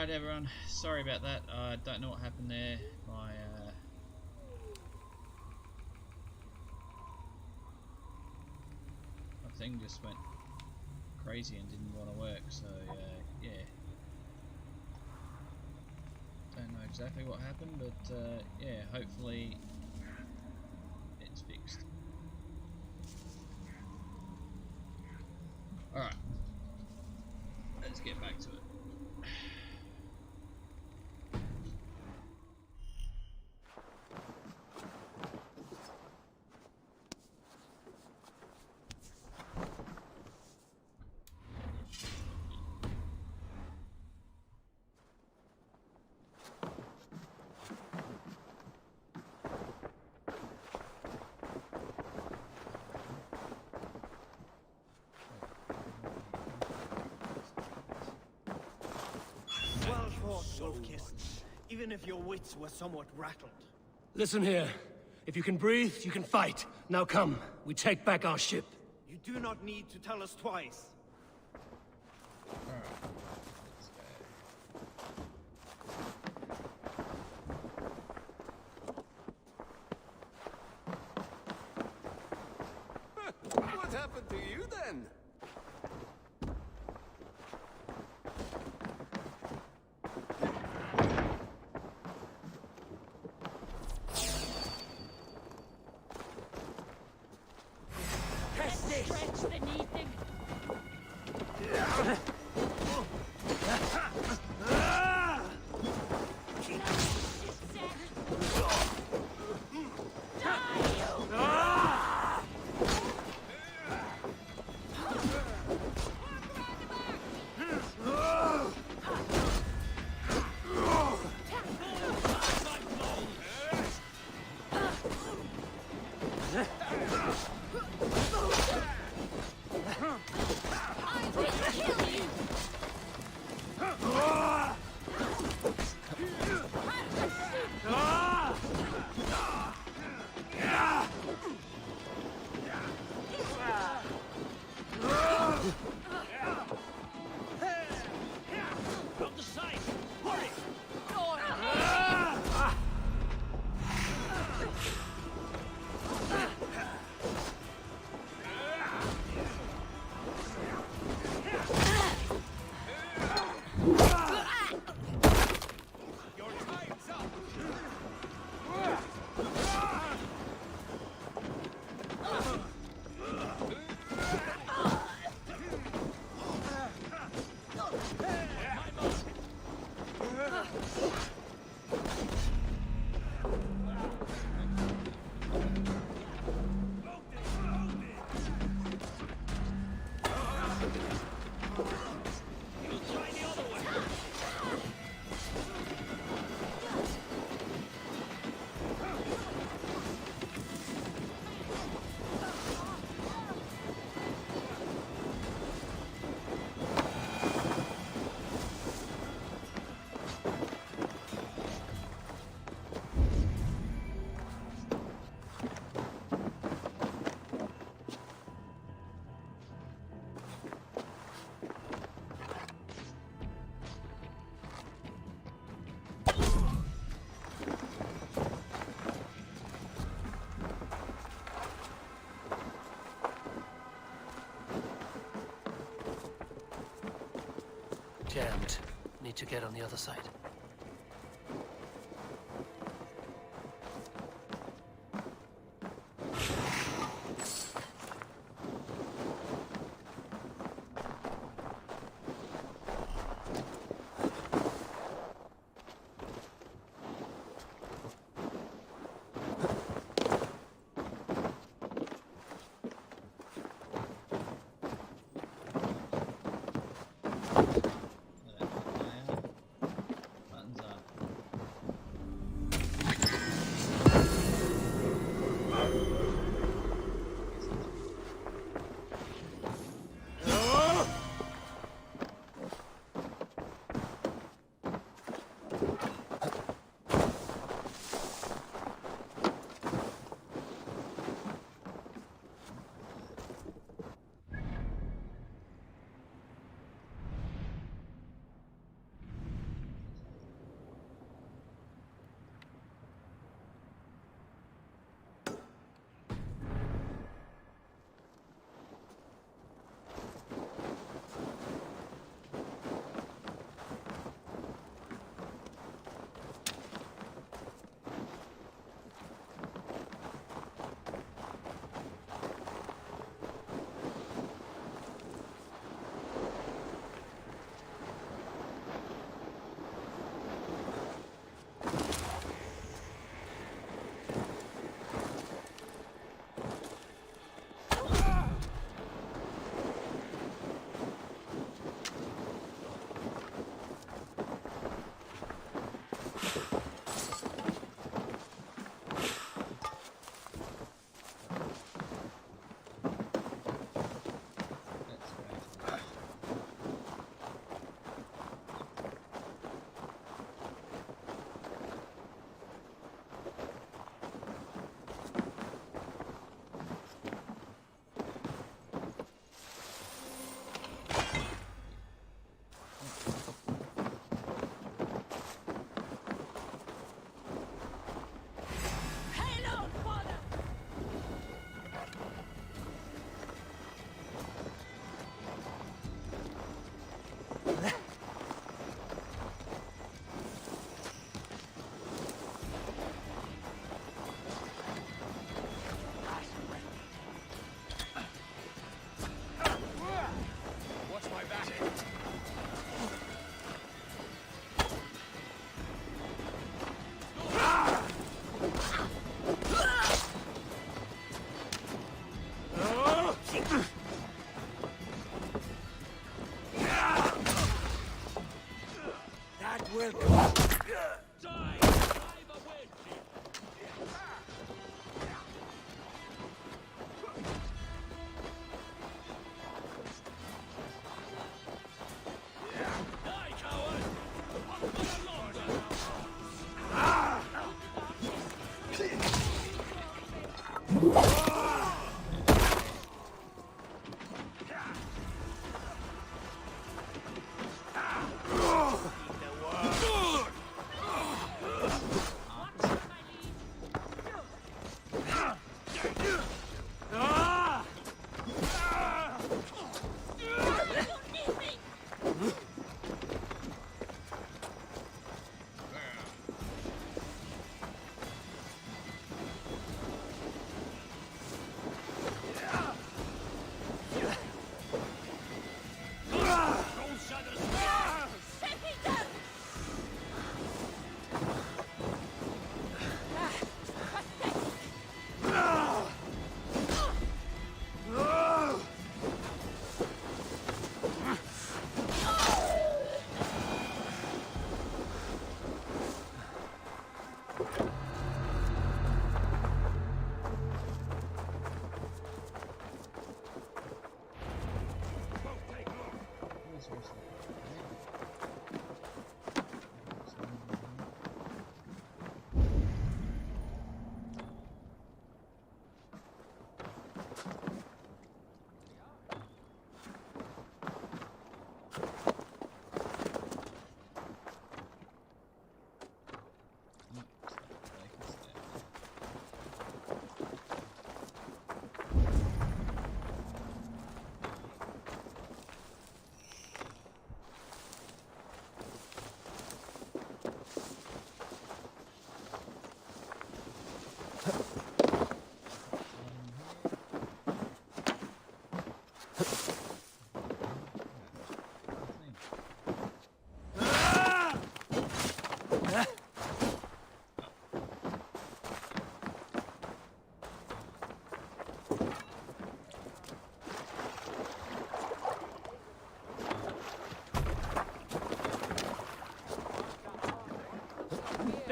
Alright everyone, sorry about that. I don't know what happened there. My thing just went crazy and didn't want to work, so yeah. Don't know exactly what happened, but yeah, hopefully it's fixed. Alright, let's get back to it. Even if your wits were somewhat rattled. Listen here. If you can breathe, you can fight. Now come, we take back our ship. You do not need to tell us twice. Alright, let's go. What happened to you then? Jammed. Need to get on the other side.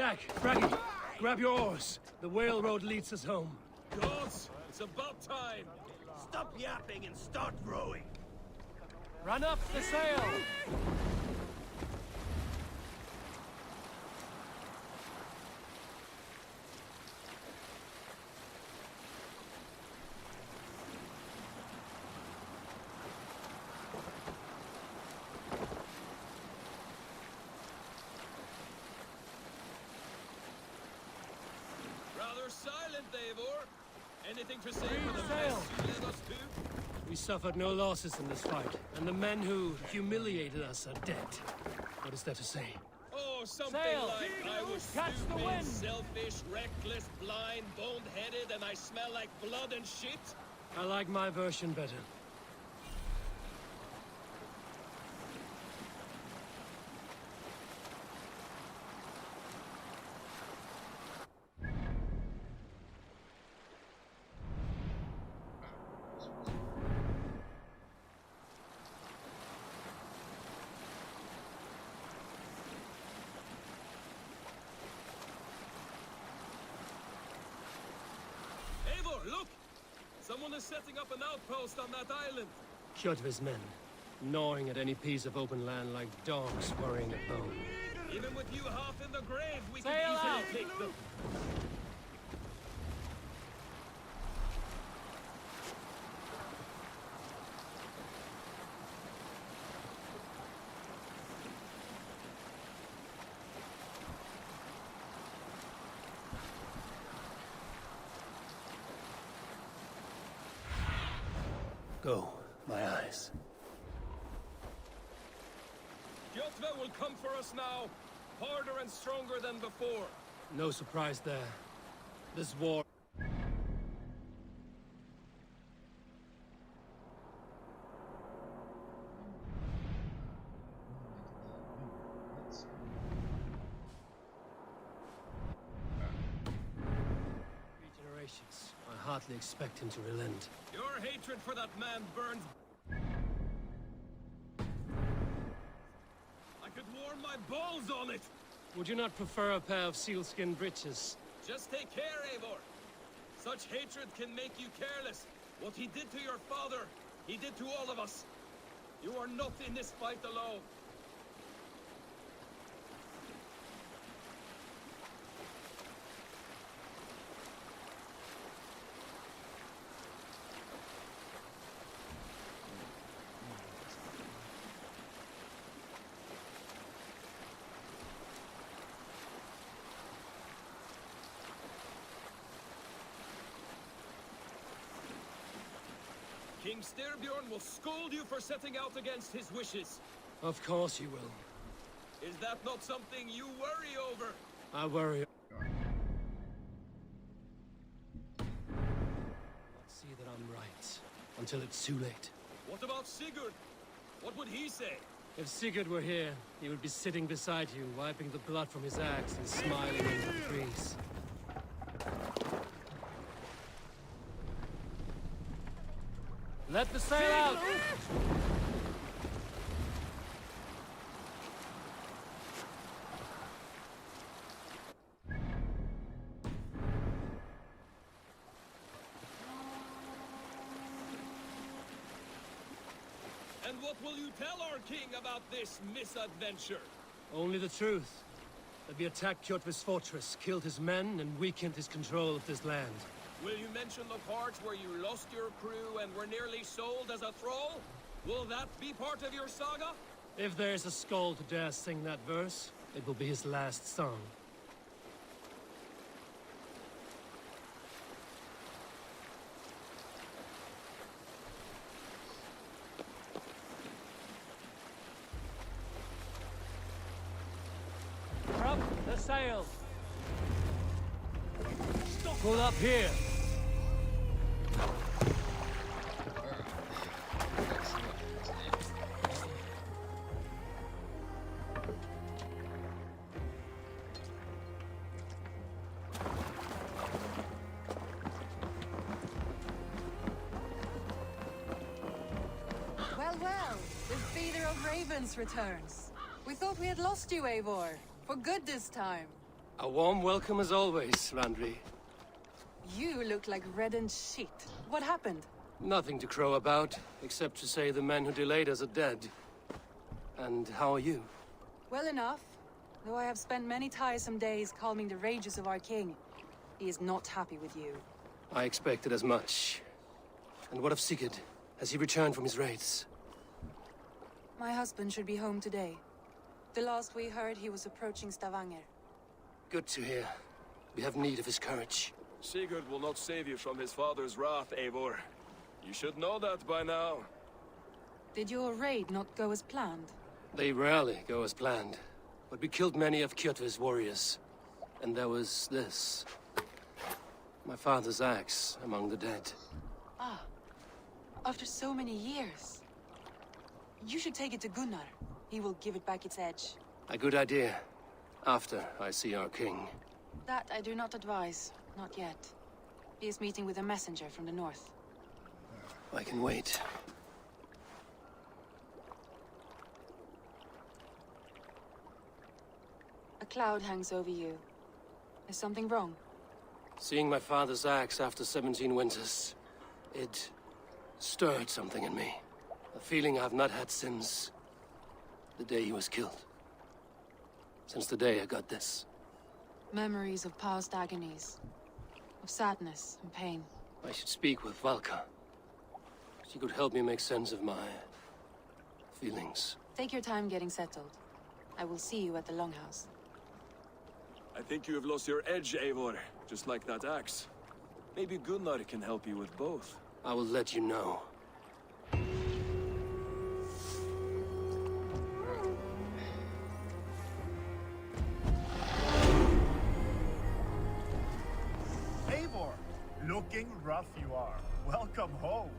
Jack, Fraggy, grab your oars. The whale road leads us home. Gods, it's about time. Stop yapping and start rowing. Run up the sail! Rather silent, Eivor. Anything to say for the mess you led us to? We suffered no losses in this fight, and the men who humiliated us are dead. What is there to say? Oh, something Sail! like I was Catch the stupid, wind! selfish, reckless, blind, bone-headed, and I smell like blood and shit. I like my version better. Eivor, look! Someone is setting up an outpost on that island. Kjotve's men, gnawing at any piece of open land like dogs worrying a bone. Even with you half in the grave, we can Sail easily out! take them. Go, my eyes. Kjotve will come for us now, harder and stronger than before. No surprise there. This war... Generations. I hardly expect him to relent. Your hatred for that man burns. I could warm my balls on it. Would you not prefer a pair of sealskin breeches? Just take care, Eivor. Such hatred can make you careless. What he did to your father, he did to all of us. You are not in this fight alone. King Styrbjorn will scold you for setting out against his wishes. Of course you will. Is that not something you worry over? I worry. Let's see that I'm right. Until it's too late. What about Sigurd? What would he say? If Sigurd were here, he would be sitting beside you, wiping the blood from his axe and smiling into the breeze. Let the sail out! And what will you tell our king about this misadventure? Only the truth. That we attacked Kjotve's fortress, killed his men, and weakened his control of this land. Will you mention the parts where you lost your crew and were nearly sold as a thrall? Will that be part of your saga? If there's a skull to dare sing that verse, it will be his last song. Up the sail! Pull up here! Well, the feeder of ravens returns. We thought we had lost you, Eivor. For good this time. A warm welcome as always, Randri. You look like reddened shit. What happened? Nothing to crow about, except to say the men who delayed us are dead. And how are you? Well enough. Though I have spent many tiresome days calming the rages of our king. He is not happy with you. I expected as much. And what of Sigurd? Has he returned from his raids? My husband should be home today. The last we heard, he was approaching Stavanger. Good to hear. We have need of his courage. Sigurd will not save you from his father's wrath, Eivor. You should know that by now. Did your raid not go as planned? They rarely go as planned. But we killed many of Kjotve's warriors. And there was this. My father's axe among the dead. Ah. After so many years. You should take it to Gunnar. He will give it back its edge. A good idea. After I see our king. That I do not advise. Not yet. He is meeting with a messenger from the north. I can wait. A cloud hangs over you. Is something wrong? Seeing my father's axe after 17 winters, it stirred something in me. A feeling I've not had since the day he was killed. Since the day I got this. Memories of past agonies. Of sadness and pain. I should speak with Valka. She could help me make sense of my feelings. Take your time getting settled. I will see you at the Longhouse. I think you have lost your edge, Eivor. Just like that axe. Maybe Gunnar can help you with both. I will let you know. Eivor, looking rough you are. Welcome home.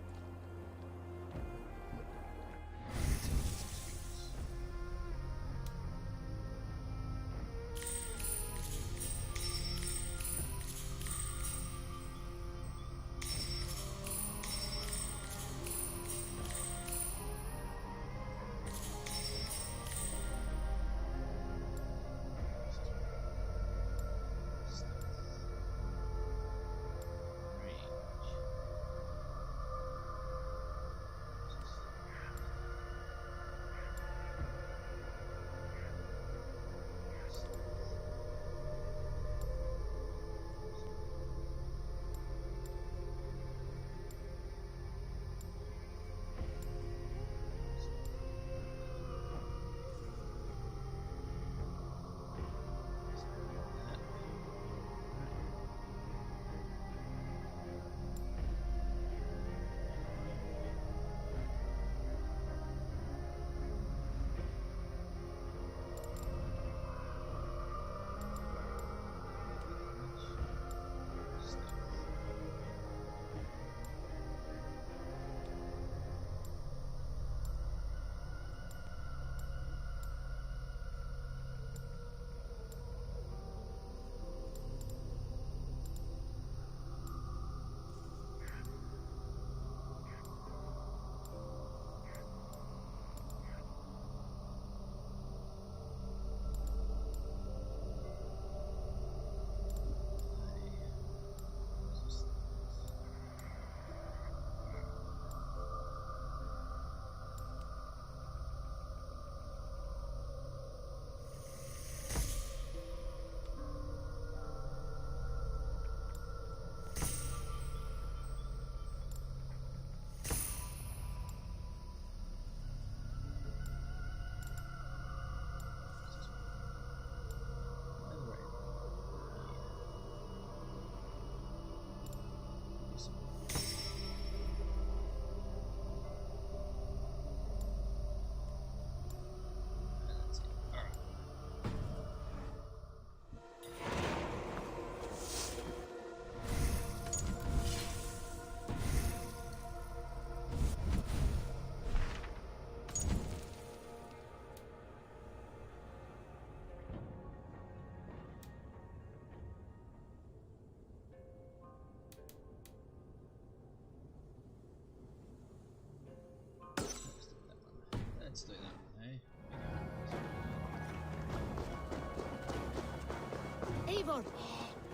Eivor,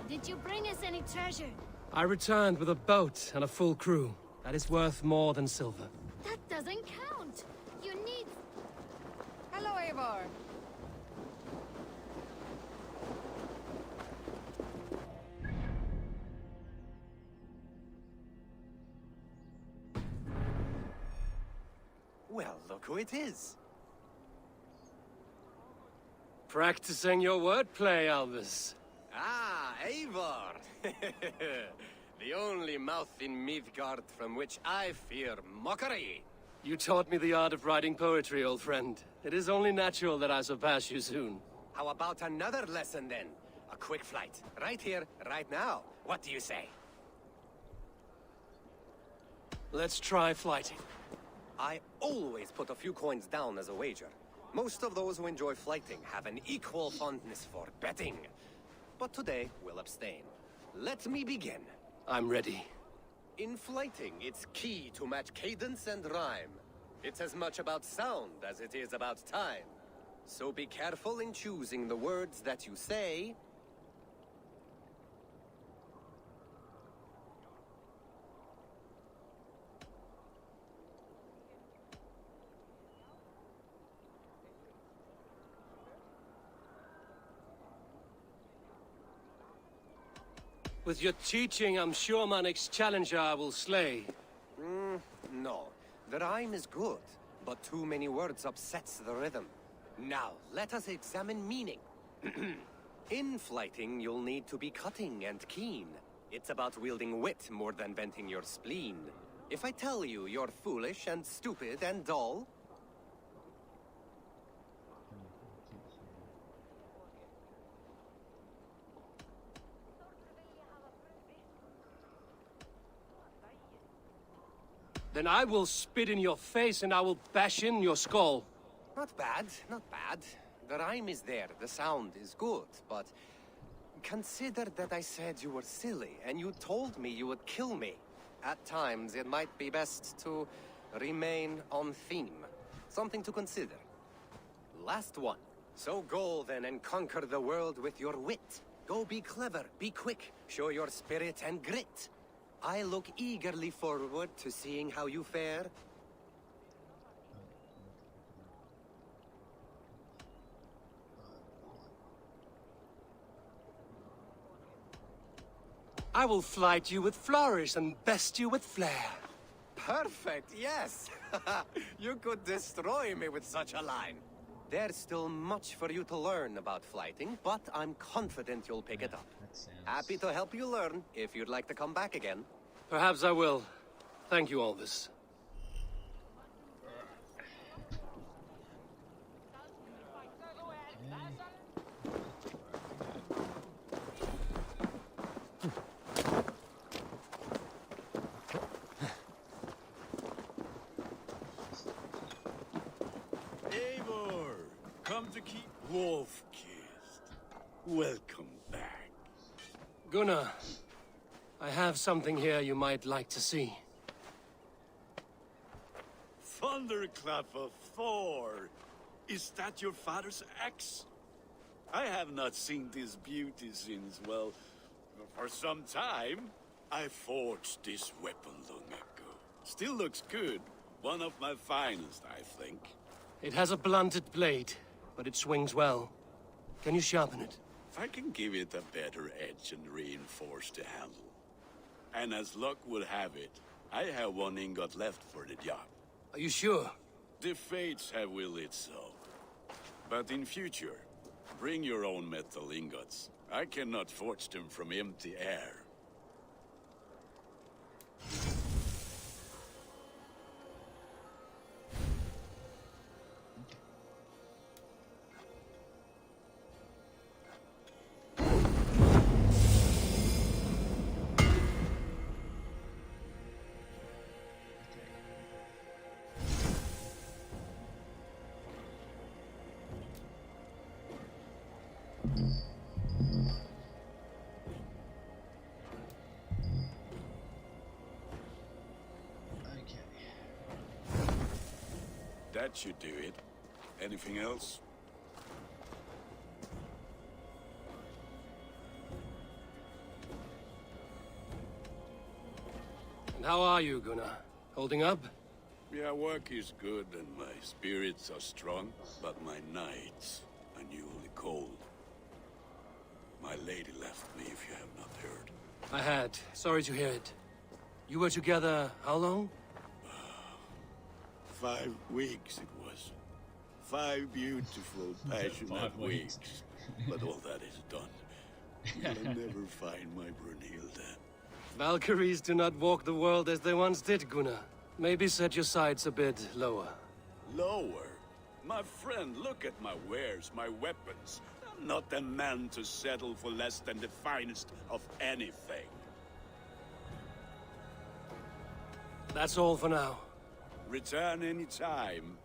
did you bring us any treasure? I returned with a boat and a full crew. That is worth more than silver. That doesn't count. You need... Hello, Eivor. Well, look who it is. Practicing your wordplay, Albus. Ah, Eivor! The only mouth in Midgard from which I fear mockery. You taught me the art of writing poetry, old friend. It is only natural that I surpass you soon. How about another lesson then? A quick flight. Right here, right now. What do you say? Let's try flighting. I always put a few coins down as a wager. Most of those who enjoy flighting have an equal fondness for betting. But today, we'll abstain. Let me begin. I'm ready. In flighting, it's key to match cadence and rhyme. It's as much about sound as it is about time. So be careful in choosing the words that you say. With your teaching, I'm sure my next challenger I will slay. No. The rhyme is good, but too many words upsets the rhythm. Now, let us examine meaning. In flighting, you'll need to be cutting and keen. It's about wielding wit more than venting your spleen. If I tell you you're foolish and stupid and dull, then I will spit in your face and I will bash in your skull. not bad, not bad. The rhyme is there, the sound is good, but consider that I said you were silly and you told me you would kill me. At times, it might be best to remain on theme. Something to consider. Last one. So go then and conquer the world with your wit. Go be clever, be quick, show your spirit and grit. I look eagerly forward to seeing how you fare. I will flight you with flourish and best you with flair. Perfect, yes! You could destroy me with such a line. There's still much for you to learn about flighting, but I'm confident you'll pick it up. That sounds... Happy to help you learn, if you'd like to come back again. Perhaps I will. Thank you, Albus. Eivor, come to keep Wolf-kissed. Welcome back. Gunnar, I have something here you might like to see. Thunderclap of Thor! Is that your father's axe? I have not seen this beauty since, well, for some time. I forged this weapon long ago. Still looks good. One of my finest, I think. It has a blunted blade, but it swings well. Can you sharpen it? If I can give it a better edge and reinforce the handle. And as luck would have it, I have one ingot left for the job. Are you sure? The fates have willed it so. But in future, bring your own metal ingots. I cannot forge them from empty air. That should do it. Anything else? And how are you, Gunnar? Holding up? Yeah, work is good and my spirits are strong, but my nights are newly cold. My lady left me, if you have not heard. I had. Sorry to hear it. You were together how long? 5 weeks it was. 5 beautiful, passionate 5 weeks. weeks. But all that is done. You'll never find my Brunhilde. Valkyries do not walk the world as they once did, Gunnar. Maybe set your sights a bit lower. Lower? My friend, look at my wares, my weapons. I'm not a man to settle for less than the finest of anything. That's all for now. Return any time.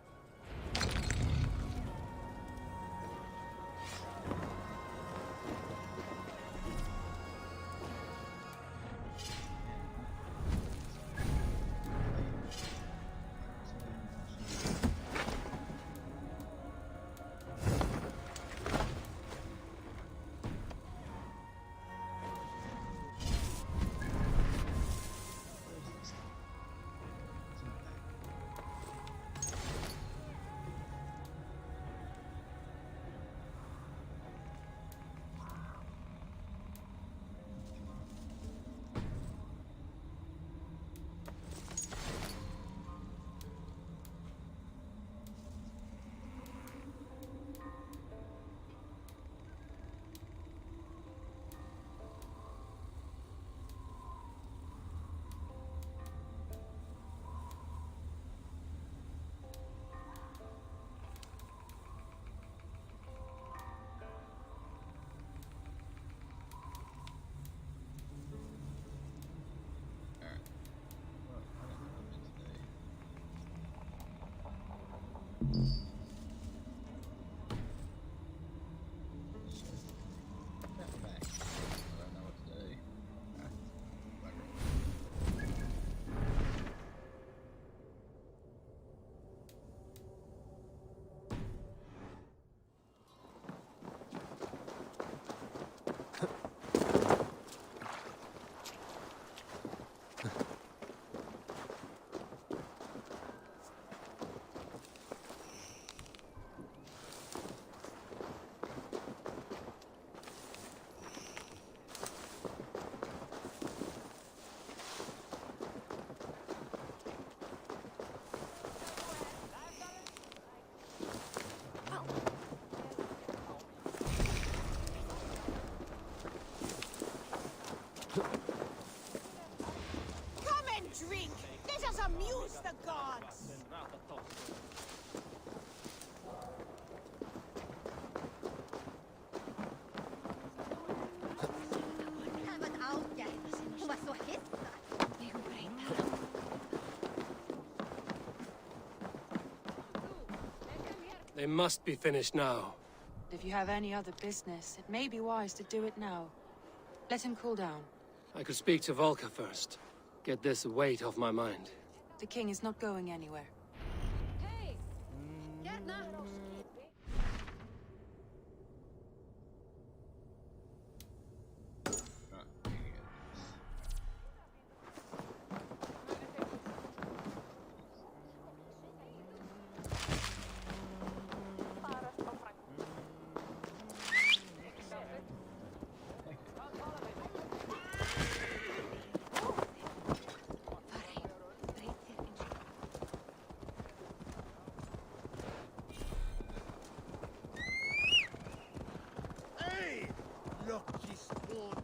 Drink! Let us amuse the gods! They must be finished now. If you have any other business, it may be wise to do it now. Let him cool down. I could speak to Volker first. Get this weight off my mind. The king is not going anywhere. Hey! Gärna! Hey! Lucky spawn.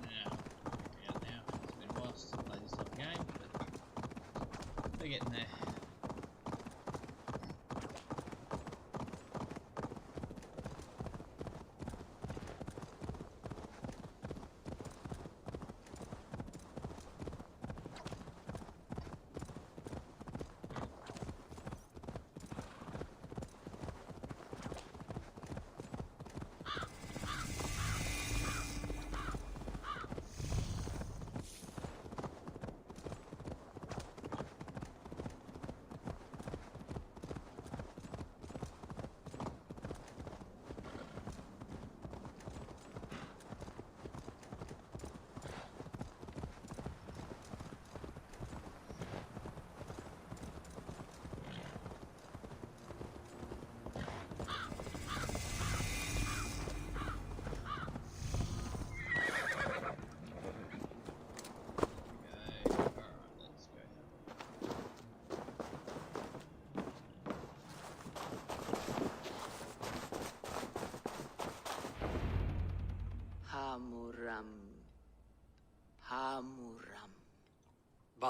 Now. It's been a while since I played this sort of game, but we're getting there.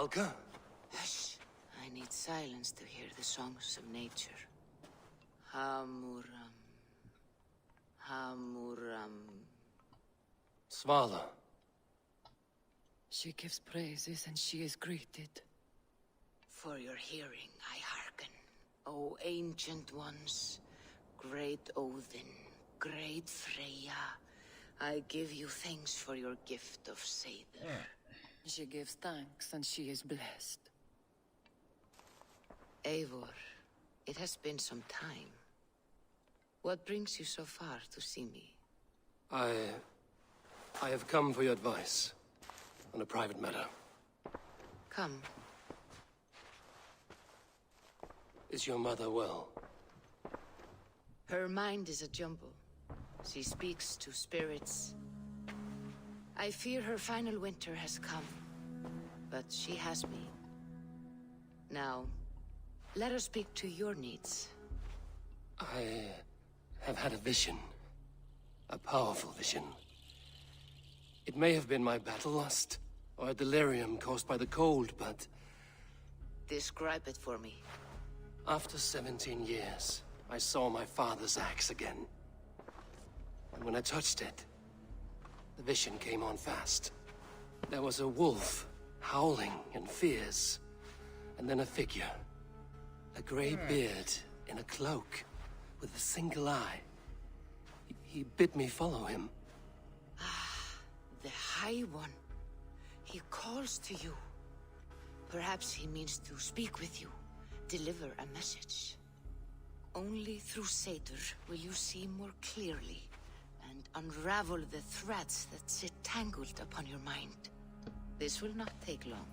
Valka? Hush. I need silence to hear the songs of nature. Hamuram. Hamuram. Svala. She gives praises and she is greeted. For your hearing, I hearken. O ancient ones, great Odin, great Freya, I give you thanks for your gift of Seidr. She gives thanks and she is blessed. Eivor, it has been some time. What brings you so far to see me? I have come for your advice on a private matter. Come. Is your mother well? Her mind is a jumble. She speaks to spirits. I fear her final winter has come, but she has me. Now, let her speak to your needs. I have had a vision. A powerful vision. It may have been my battle lust, or a delirium caused by the cold, but... Describe it for me. After 17 years, I saw my father's axe again. And when I touched it, the vision came on fast. There was a wolf, howling and fierce, and then a figure. A grey beard in a cloak, with a single eye. He bid me follow him. Ah, the High One. He calls to you. Perhaps he means to speak with you, deliver a message. Only through Seidr will you see more clearly and unravel the threads that sit tangled upon your mind. This will not take long.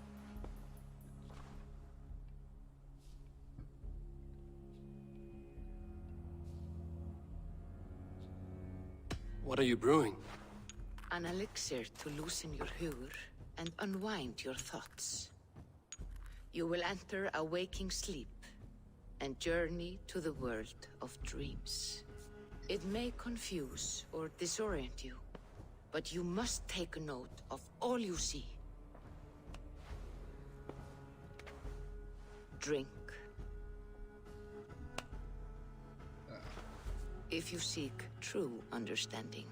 What are you brewing? An elixir to loosen your hugur and unwind your thoughts. You will enter a waking sleep and journey to the world of dreams. It may confuse or disorient you, but you must take note of all you see. Drink. If you seek true understanding.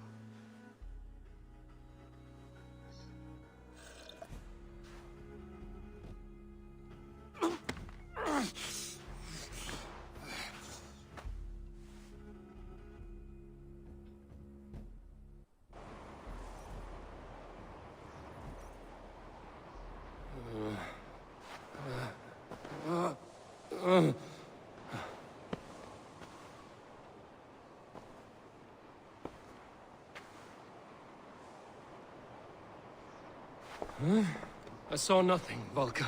I saw nothing, Valka.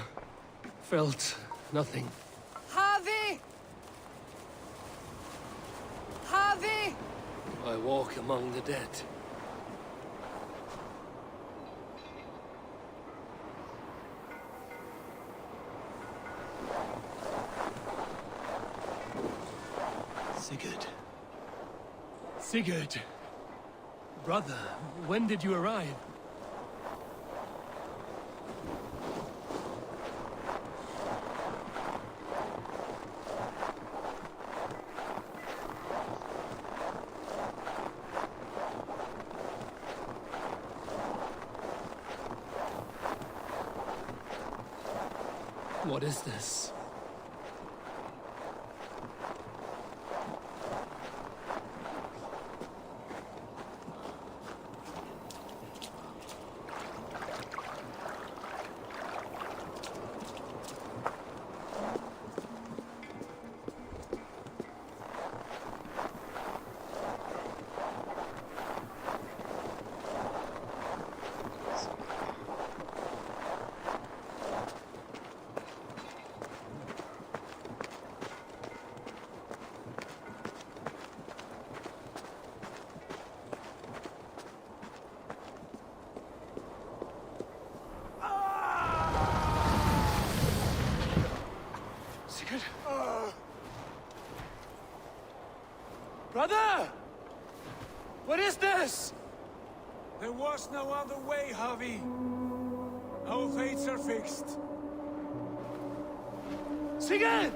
Felt nothing. Havi! Havi! I walk among the dead. Sigurd. Sigurd! Brother, when did you arrive? What is this? Brother! What is this? There was no other way, Javi. Our fates are fixed. Sigurd!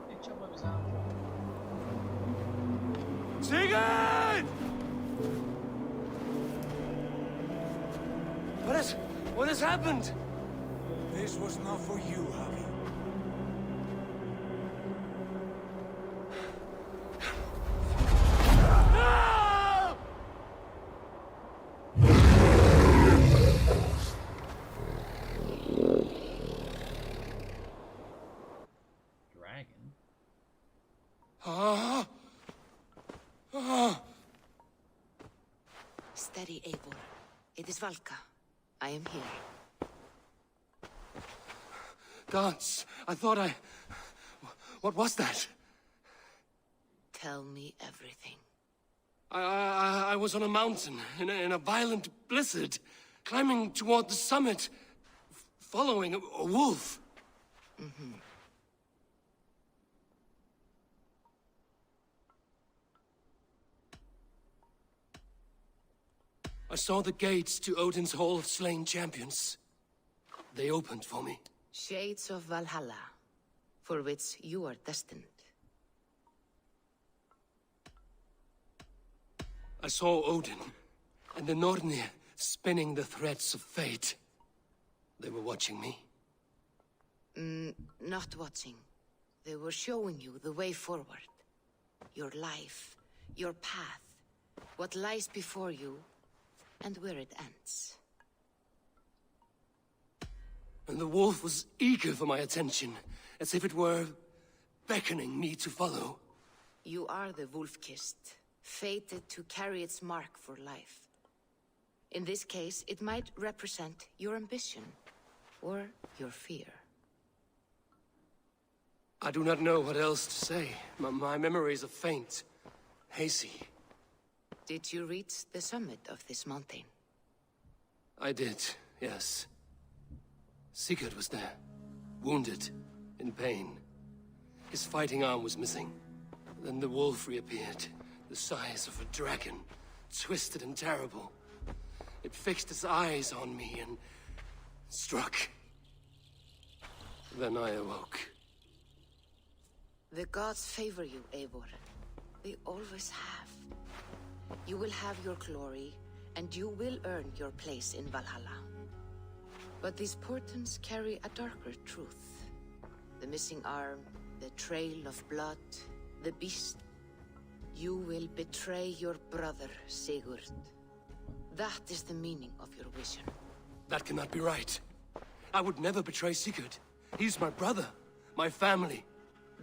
Big chop of his arm. Sigurd! What has happened? This was not for you, Javi. No! Dragon? Steady, Eivor. It is Valka. I am here. Gods, I thought I... What was that? Tell me everything. I was on a mountain in a violent blizzard, climbing toward the summit, following a wolf. Mm-hmm. I saw the gates to Odin's Hall of Slain Champions. They opened for me. Shades of Valhalla, for which you are destined. I saw Odin and the Nornir spinning the threads of fate. They were watching me. Not watching. They were showing you the way forward. Your life, your path, what lies before you, and where it ends. And the wolf was eager for my attention, as if it were beckoning me to follow. You are the wolf-kissed, fated to carry its mark for life. In this case, it might represent your ambition, or your fear. I do not know what else to say. My memories are faint, hazy. Did you reach the summit of this mountain? I did, yes. Sigurd was there, wounded, in pain. His fighting arm was missing. Then the wolf reappeared, the size of a dragon, twisted and terrible. It fixed its eyes on me and struck. Then I awoke. The gods favor you, Eivor. They always have. You will have your glory, and you will earn your place in Valhalla. But these portents carry a darker truth. The missing arm, the trail of blood, the beast. You will betray your brother, Sigurd. That is the meaning of your vision. That cannot be right. I would never betray Sigurd. He's my brother, my family.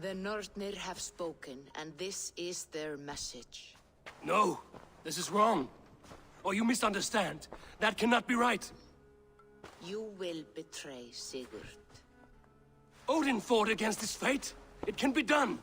The Nornir have spoken, and this is their message. No, this is wrong. Or you misunderstand. That cannot be right. You will betray Sigurd. Odin fought against his fate. It can be done.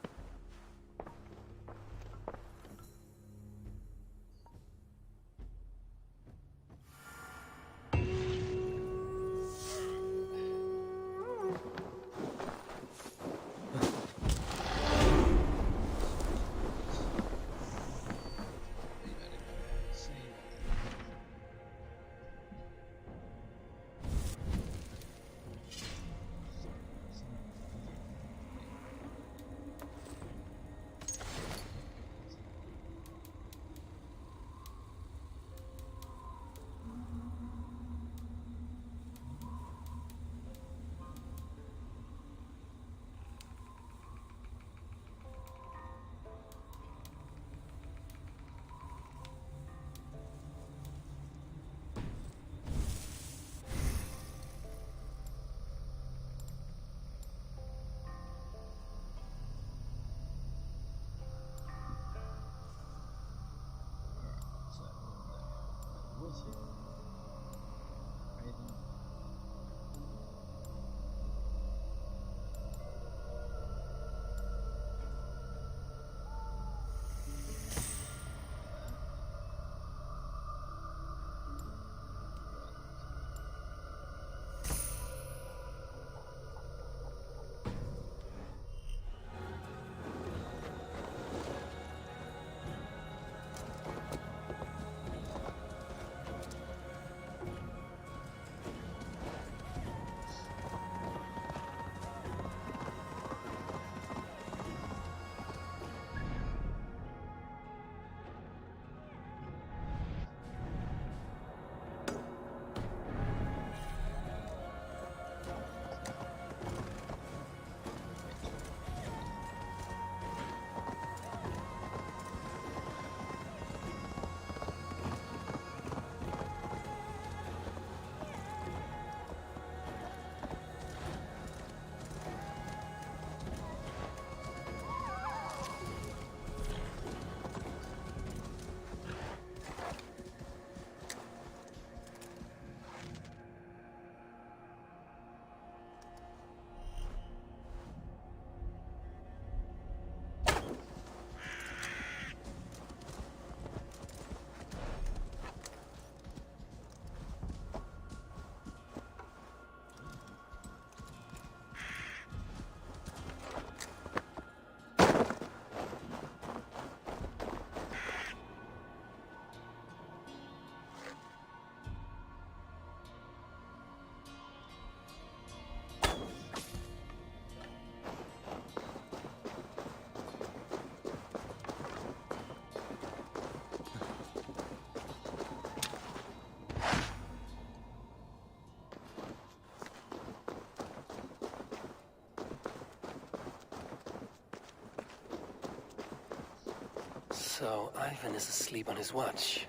So Ivan is asleep on his watch.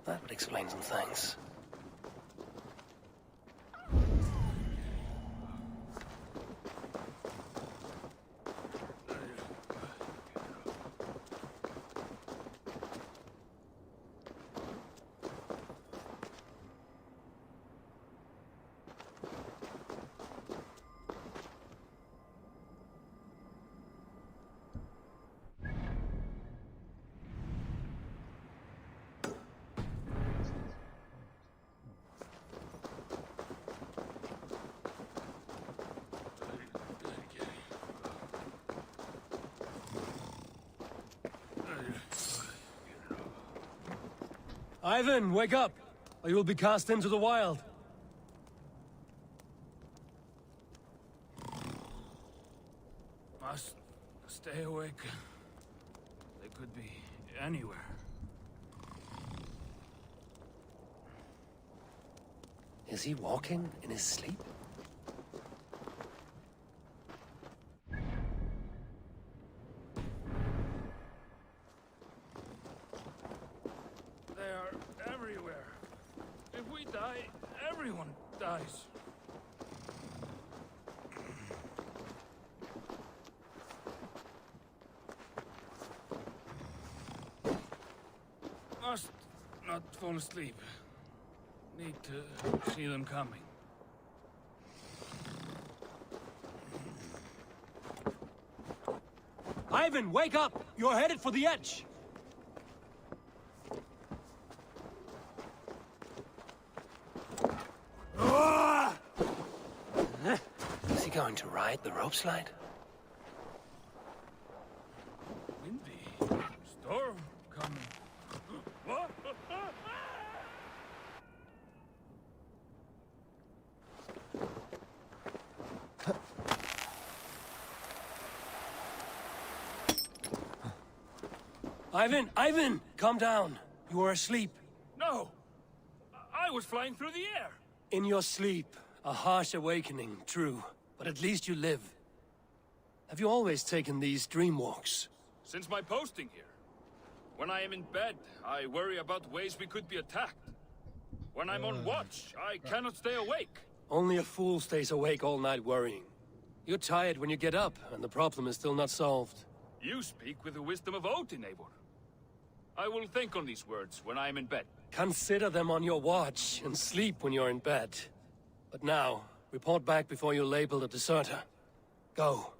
That would explain some things. Ivan, wake up, or you will be cast into the wild. Must stay awake. They could be anywhere. Is he walking in his sleep? They are everywhere. If we die, everyone dies. Must not fall asleep. Need to see them coming. Ivan, wake up! You're headed for the edge! Is he going to ride the rope slide? Windy. Storm coming. What? Ivan, calm down. You are asleep. No! I was flying through the air! In your sleep, a harsh awakening, true. But at least you live. Have you always taken these dream walks? Since my posting here. When I am in bed, I worry about ways we could be attacked. When I'm on watch, I cannot stay awake. Only a fool stays awake all night worrying. You're tired when you get up, and the problem is still not solved. You speak with the wisdom of Odin, Eivor. I will think on these words when I am in bed. Consider them on your watch, and sleep when you're in bed. But now, report back before you're labeled a deserter. Go.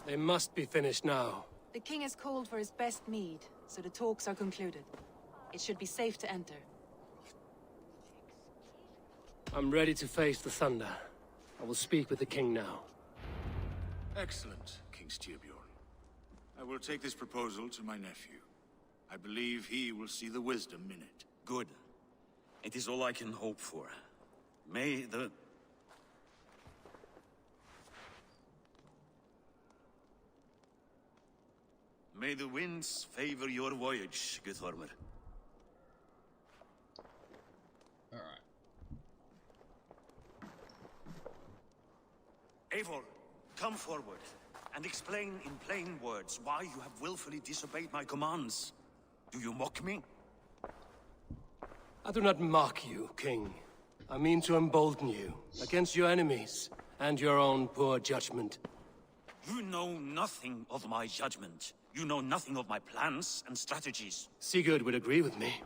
They must be finished now. The king has called for his best mead, so the talks are concluded. It should be safe to enter. I'm ready to face the thunder. I will speak with the king now. Excellent, King Styrbjorn. I will take this proposal to my nephew. I believe he will see the wisdom in it. Good. It is all I can hope for. May the... May the winds favor your voyage, Guthormer. Alright. Eivor, come forward, and explain in plain words why you have willfully disobeyed my commands. Do you mock me? I do not mock you, King. I mean to embolden you, against your enemies, and your own poor judgment. You know nothing of my judgment. You know nothing of my plans and strategies. Sigurd would agree with me.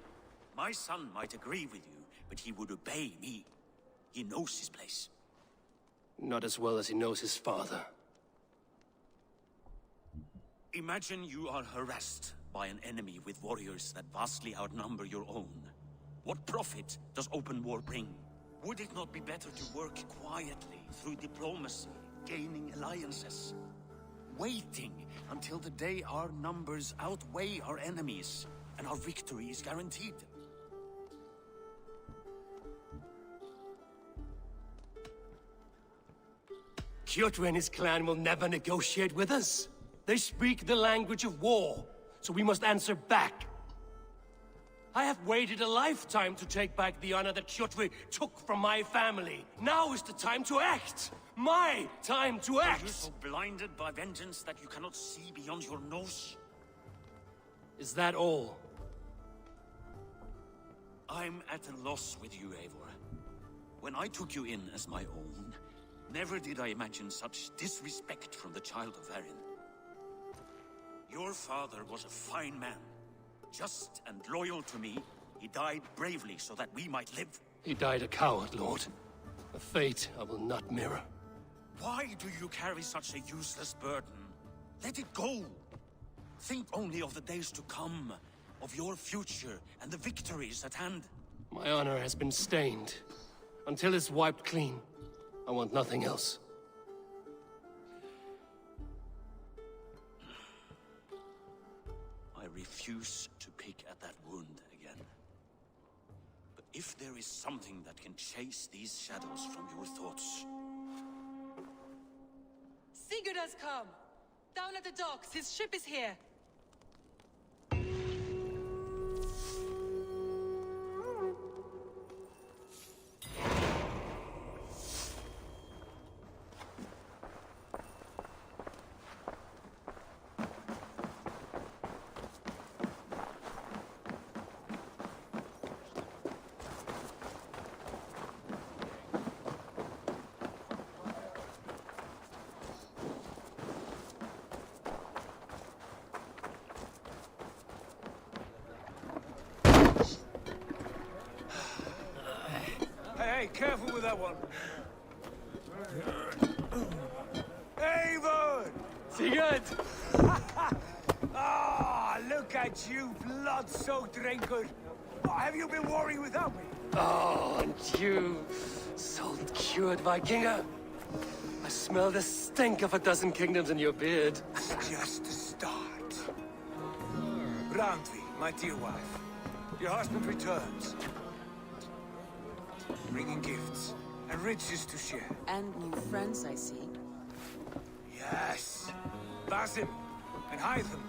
My son might agree with you, but he would obey me. He knows his place. Not as well as he knows his father. Imagine you are harassed by an enemy with warriors that vastly outnumber your own. What profit does open war bring? Would it not be better to work quietly through diplomacy, gaining alliances? Waiting until the day our numbers outweigh our enemies, and our victory is guaranteed. Kjotve and his clan will never negotiate with us. They speak the language of war, so we must answer back. I have waited a lifetime to take back the honor that Kjotve took from my family. Now is the time to act! My time to act! Are you so blinded by vengeance that you cannot see beyond your nose? Is that all? I'm at a loss with you, Eivor. When I took you in as my own, never did I imagine such disrespect from the child of Varin. Your father was a fine man. Just and loyal to me, he died bravely so that we might live. He died a coward, Lord. A fate I will not mirror. Why do you carry such a useless burden? Let it go! Think only of the days to come, of your future and the victories at hand. My honor has been stained. Until it's wiped clean, I want nothing else. I refuse to pick at that wound again. But if there is something that can chase these shadows from your thoughts... Sigurd has come! Down at the docks, his ship is here! Hey, careful with that one. Eivor! Sigurd! Ah, look at you, blood-soaked raincoat. What have you been worrying without me? Oh, and you, salt-cured Vikinger. I smell the stink of a dozen kingdoms in your beard. It's just the start. Randvi, my dear wife, your husband returns. Bringing gifts and riches to share. And new friends, I see. Yes. Basim and Hytham.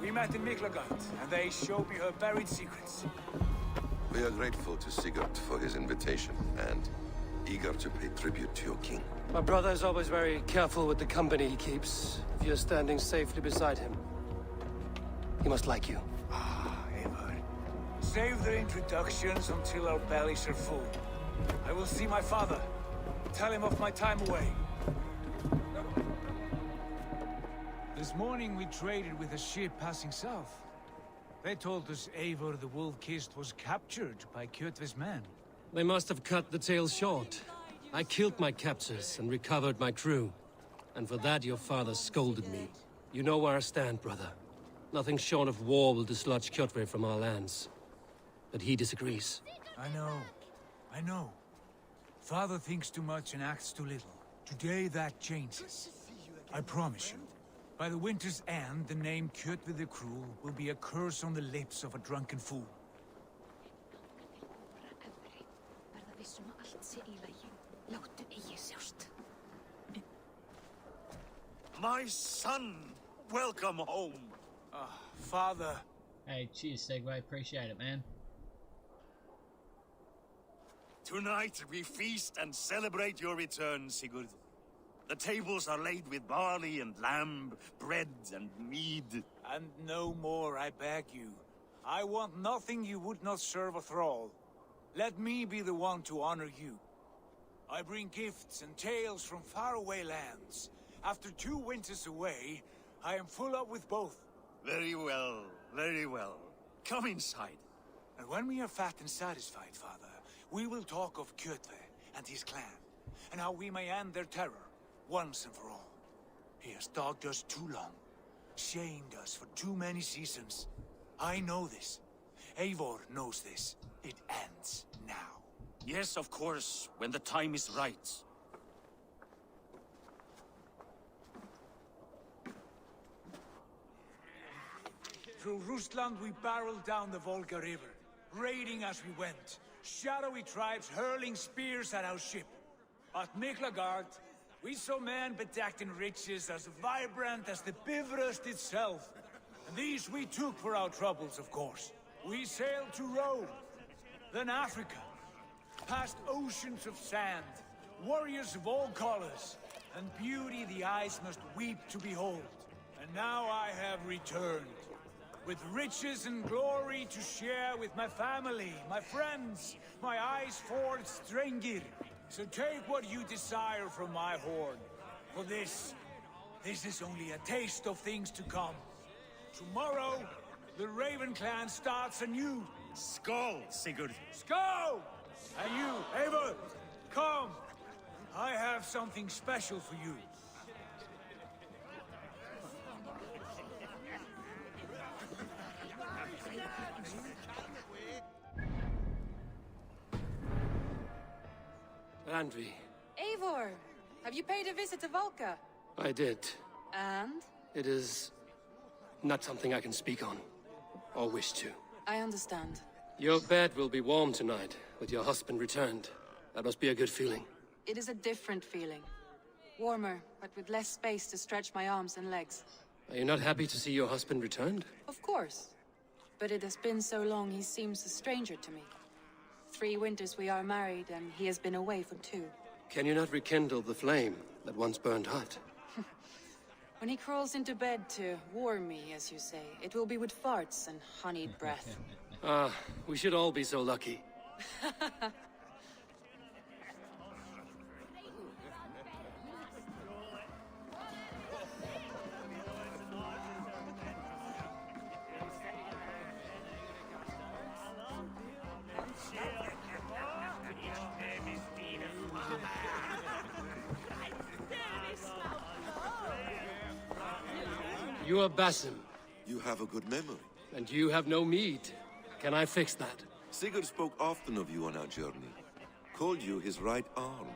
We met in Miklagard, and they showed me her buried secrets. We are grateful to Sigurd for his invitation, and eager to pay tribute to your king. My brother is always very careful with the company he keeps. If you're standing safely beside him, he must like you. Ah, Eivor. Save their introductions until our bellies are full. I will see my father. Tell him of my time away. This morning we traded with a ship passing south. They told us Eivor the Wolf-Kissed was captured by Kjotve's men. They must have cut the tale short. I killed my captors and recovered my crew. And for that your father scolded me. You know where I stand, brother. Nothing short of war will dislodge Kjotve from our lands. But he disagrees. I know. Father thinks too much and acts too little. Today that changes. I promise you. By the winter's end, the name Kjotve the Cruel will be a curse on the lips of a drunken fool. My son! Welcome home! Father. Hey, cheers, Segway. Appreciate it, man. Tonight we feast and celebrate your return, Sigurd. The tables are laid with barley and lamb, bread and mead. And no more, I beg you. I want nothing you would not serve a thrall. Let me be the one to honor you. I bring gifts and tales from faraway lands. After 2 winters away, I am full up with both. Very well, very well. Come inside. And when we are fat and satisfied, Father, we will talk of Kjotve and his clan, and how we may end their terror, once and for all. He has dogged us too long, shamed us for too many seasons. I know this. Eivor knows this. It ends now. Yes, of course, when the time is right. Through Rusland we barreled down the Volga River, raiding as we went. Shadowy tribes hurling spears at our ship. At Miklagard, we saw men bedecked in riches as vibrant as the Bifrost itself. And these we took for our troubles, of course. We sailed to Rome, then Africa, past oceans of sand, warriors of all colors, and beauty the eyes must weep to behold. And now I have returned, with riches and glory to share with my family, my friends, my eyes-forged Strengir. So take what you desire from my hoard. For this is only a taste of things to come. Tomorrow, the Raven clan starts anew. Skål, Sigurd. Skål! And you, Eivor, come. I have something special for you. Andri, Eivor, have you paid a visit to Valka? I did. And? It is not something I can speak on, or wish to. I understand. Your bed will be warm tonight, with your husband returned. That must be a good feeling. It is a different feeling. Warmer, but with less space to stretch my arms and legs. Are you not happy to see your husband returned? Of course. But it has been so long he seems a stranger to me. 3 winters we are married, and he has been away for 2. Can you not rekindle the flame that once burned hot? When he crawls into bed to warm me, as you say, it will be with farts and honeyed breath. Ah, we should all be so lucky. You are Basim. You have a good memory. And you have no mead. Can I fix that? Sigurd spoke often of you on our journey. Called you his right arm,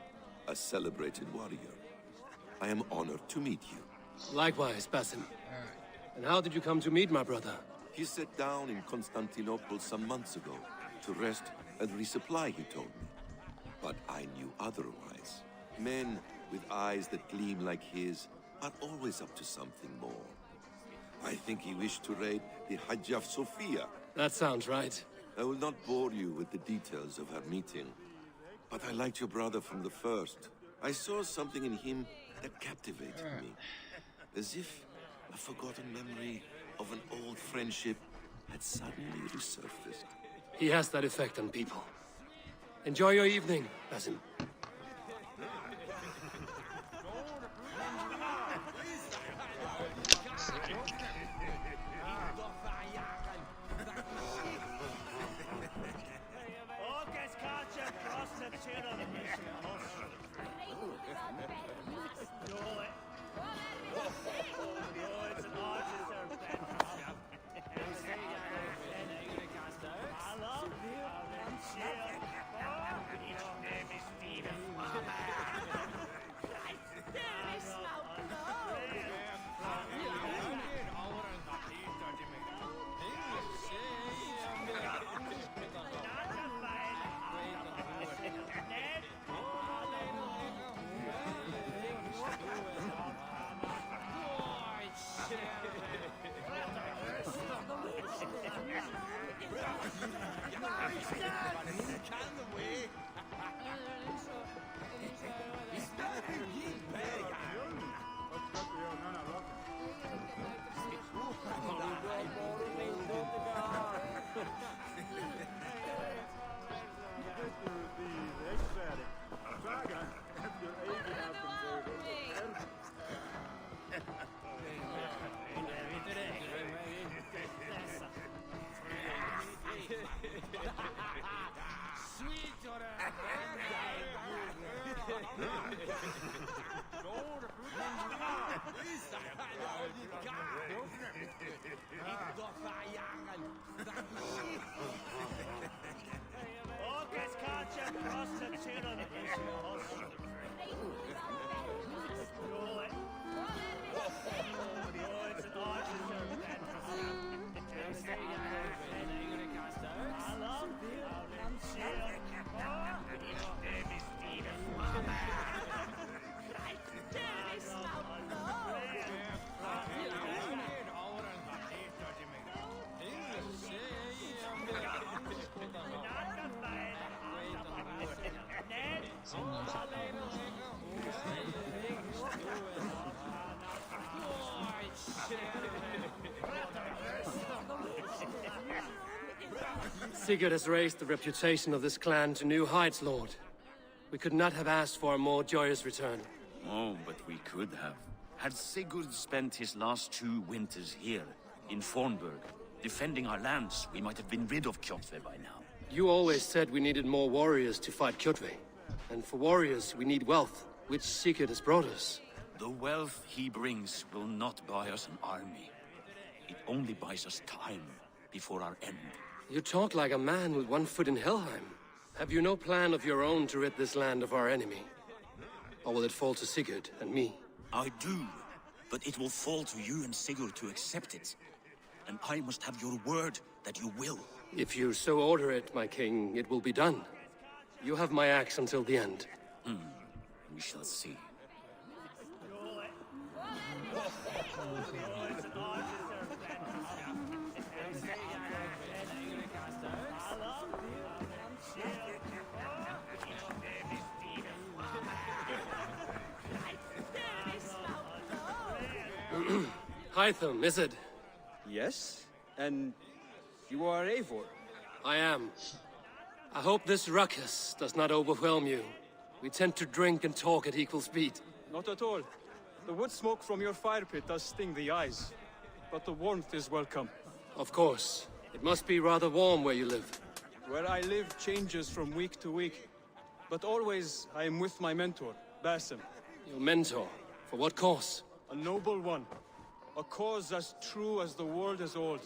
a celebrated warrior. I am honored to meet you. Likewise, Basim. And how did you come to meet my brother? He sat down in Constantinople some months ago to rest and resupply, he told me. But I knew otherwise. Men with eyes that gleam like his are always up to something more. I think he wished to raid the Hagia Sophia. That sounds right. I will not bore you with the details of our meeting. But I liked your brother from the first. I saw something in him that captivated me. As if a forgotten memory of an old friendship had suddenly resurfaced. He has that effect on people. Enjoy your evening, Basim. Sigurd has raised the reputation of this clan to new heights, Lord. We could not have asked for a more joyous return. Oh, but we could have. Had Sigurd spent his last 2 winters here, in Fornburg, defending our lands, we might have been rid of Kjotve by now. You always said we needed more warriors to fight Kjotve. And for warriors, we need wealth, which Sigurd has brought us. The wealth he brings will not buy us an army. It only buys us time before our end. You talk like a man with one foot in Helheim. Have you no plan of your own to rid this land of our enemy? Or will it fall to Sigurd and me? I do, but it will fall to you and Sigurd to accept it. And I must have your word that you will. If you so order it, my king, it will be done. You have my axe until the end. We shall see. Hytham, is it? Yes? And you are Eivor? I am. I hope this ruckus does not overwhelm you. We tend to drink and talk at equal speed. Not at all. The wood smoke from your fire pit does sting the eyes. But the warmth is welcome. Of course. It must be rather warm where you live. Where I live changes from week to week. But always I am with my mentor, Basim. Your mentor? For what cause? A noble one. A cause as true as the world is old.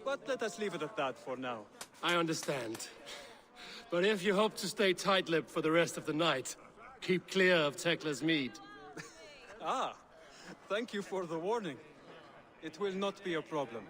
But let us leave it at that for now. I understand. But if you hope to stay tight-lipped for the rest of the night, keep clear of Tekla's mead. Ah, thank you for the warning. It will not be a problem.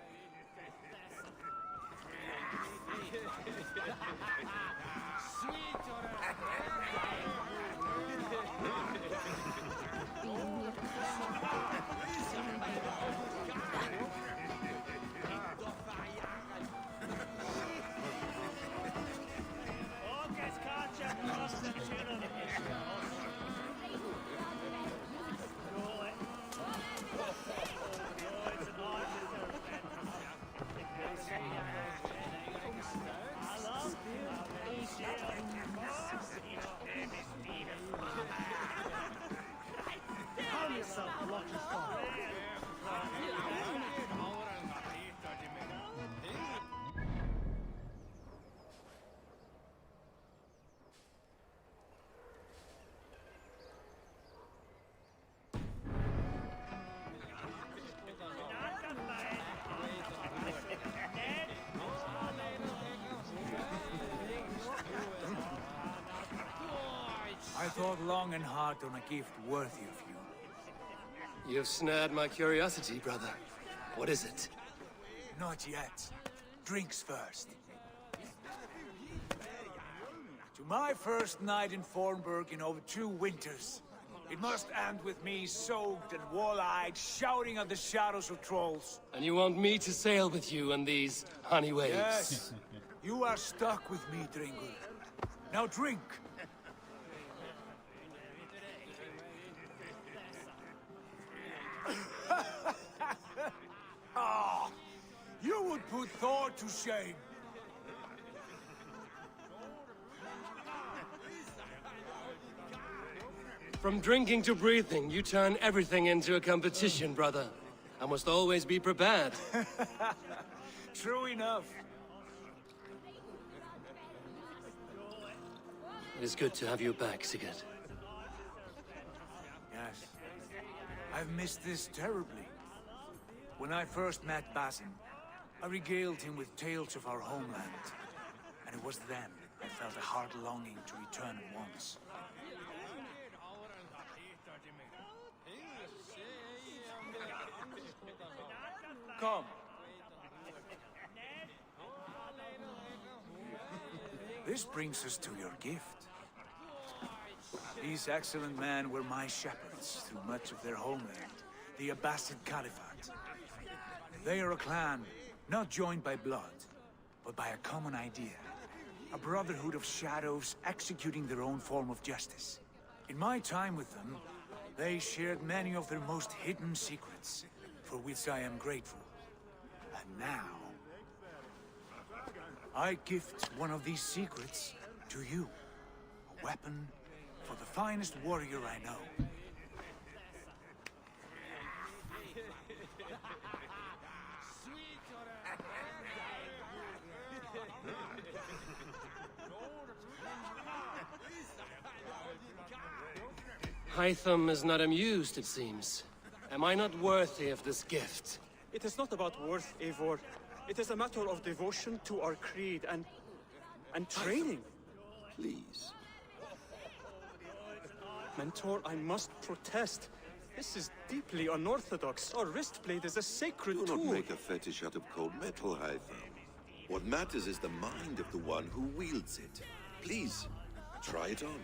I thought long and hard on a gift worthy of you. You've snared my curiosity, brother. What is it? Not yet. Drinks first. To my first night in Fornburg in over 2 winters. It must end with me soaked and wall-eyed, shouting at the shadows of trolls. And you want me to sail with you on these honey waves? Yes. You are stuck with me, Dringur. Now drink! Ah, you would put Thor to shame. From drinking to breathing, you turn everything into a competition, brother. I must always be prepared. True enough. It is good to have you back, Sigurd. Yes. I've missed this terribly. When I first met Basin, I regaled him with tales of our homeland. And it was then I felt a heart longing to return at once. Come. This brings us to your gift. These excellent men were my shepherds through much of their homeland, the Abbasid Caliphate. They are a clan, not joined by blood, but by a common idea. A brotherhood of shadows executing their own form of justice. In my time with them, they shared many of their most hidden secrets, for which I am grateful. And now, I gift one of these secrets to you. A weapon for the finest warrior I know. Hytham is not amused, it seems. Am I not worthy of this gift? It is not about worth, Eivor. It is a matter of devotion to our creed and training. Please. Mentor, I must protest. This is deeply unorthodox. Our wrist blade is a sacred Do tool. not make a fetish out of cold metal, Hytham. What matters is the mind of the one who wields it. Please, try it on.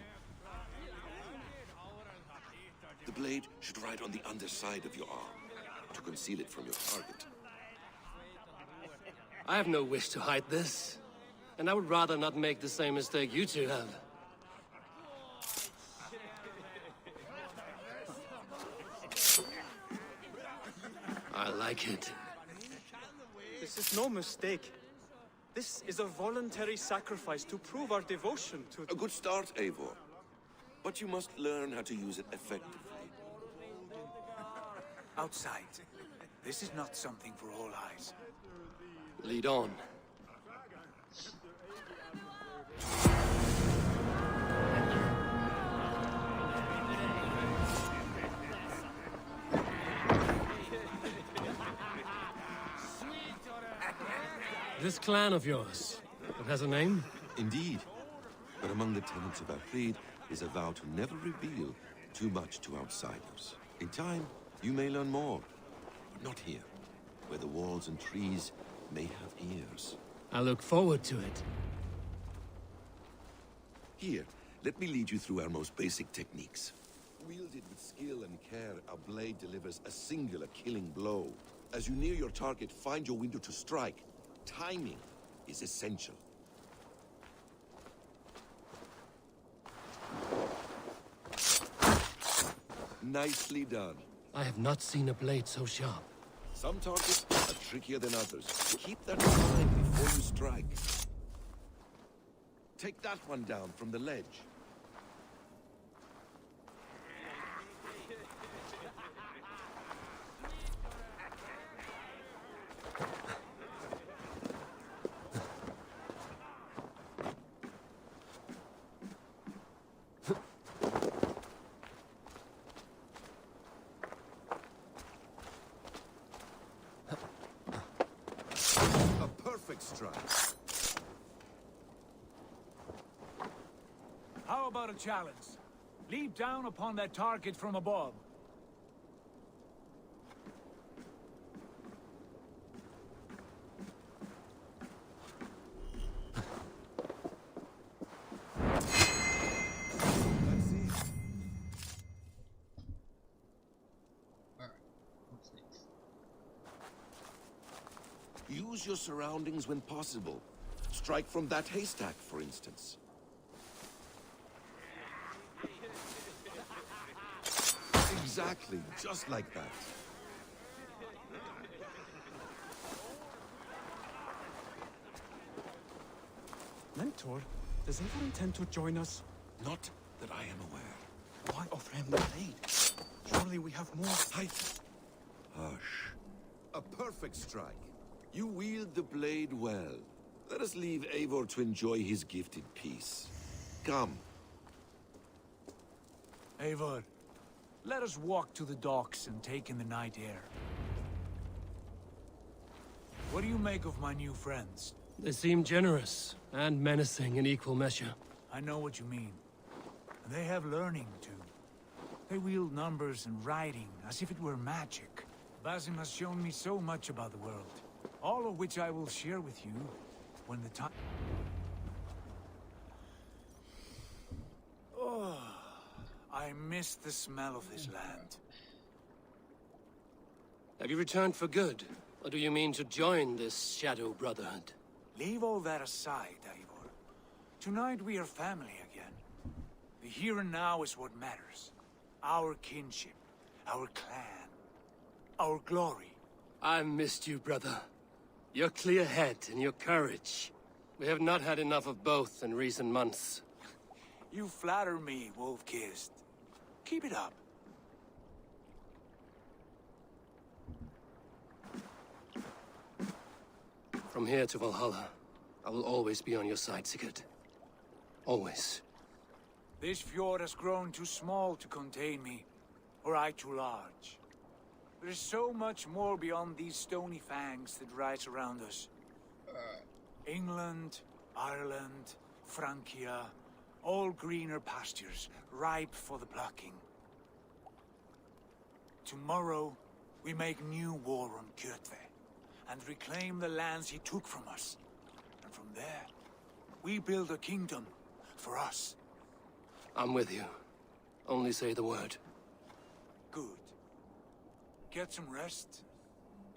The blade should ride on the underside of your arm, to conceal it from your target. I have no wish to hide this. And I would rather not make the same mistake you two have. I like it. This is no mistake. This is a voluntary sacrifice to prove our devotion to... A good start, Eivor. But you must learn how to use it effectively. Outside. This is not something for all eyes. Lead on. This clan of yours, it has a name? Indeed. But among the tenets of our creed is a vow to never reveal too much to outsiders. In time, you may learn more. But not here, where the walls and trees may have ears. I look forward to it. Here, let me lead you through our most basic techniques. Wielded with skill and care, our blade delivers a singular killing blow. As you near your target, find your window to strike. Timing is essential. Nicely done. I have not seen a blade so sharp. Some targets are trickier than others. Keep that in mind before you strike. Take that one down from the ledge. Strike. How about a challenge? Leap down upon that target from above. Use your surroundings when possible. strike from that haystack, for instance. Exactly, just like that. Mentor, does Eivor intend to join us? Not that I am aware. Why offer him the blade? Surely we have more. Hush. A perfect strike. You wield the blade well. Let us leave Eivor to enjoy his gift in peace. Come. Eivor, let us walk to the docks and take in the night air. What do you make of my new friends? They seem generous and menacing in equal measure. I know what you mean. And they have learning, too. They wield numbers and writing as if it were magic. Basim has shown me so much about the world, all of which I will share with you when the time... Oh, I miss the smell of this land. Have you returned for good? Or do you mean to join this Shadow Brotherhood? Leave all that aside, Eivor. Tonight we are family again. The here and now is what matters. Our kinship, our clan, our glory. I missed you, brother. Your clear head and your courage. We have not had enough of both in recent months. You flatter me, Wolf-Kissed. Keep it up. From here to Valhalla, I will always be on your side, Sigurd. Always. This fjord has grown too small to contain me, or I too large. There is so much more beyond these stony fangs that rise around us. England, Ireland, Francia, all greener pastures, ripe for the plucking. Tomorrow, we make new war on Kjotve, and reclaim the lands he took from us. And from there, we build a kingdom for us. I'm with you. Only say the word. Good. Get some rest,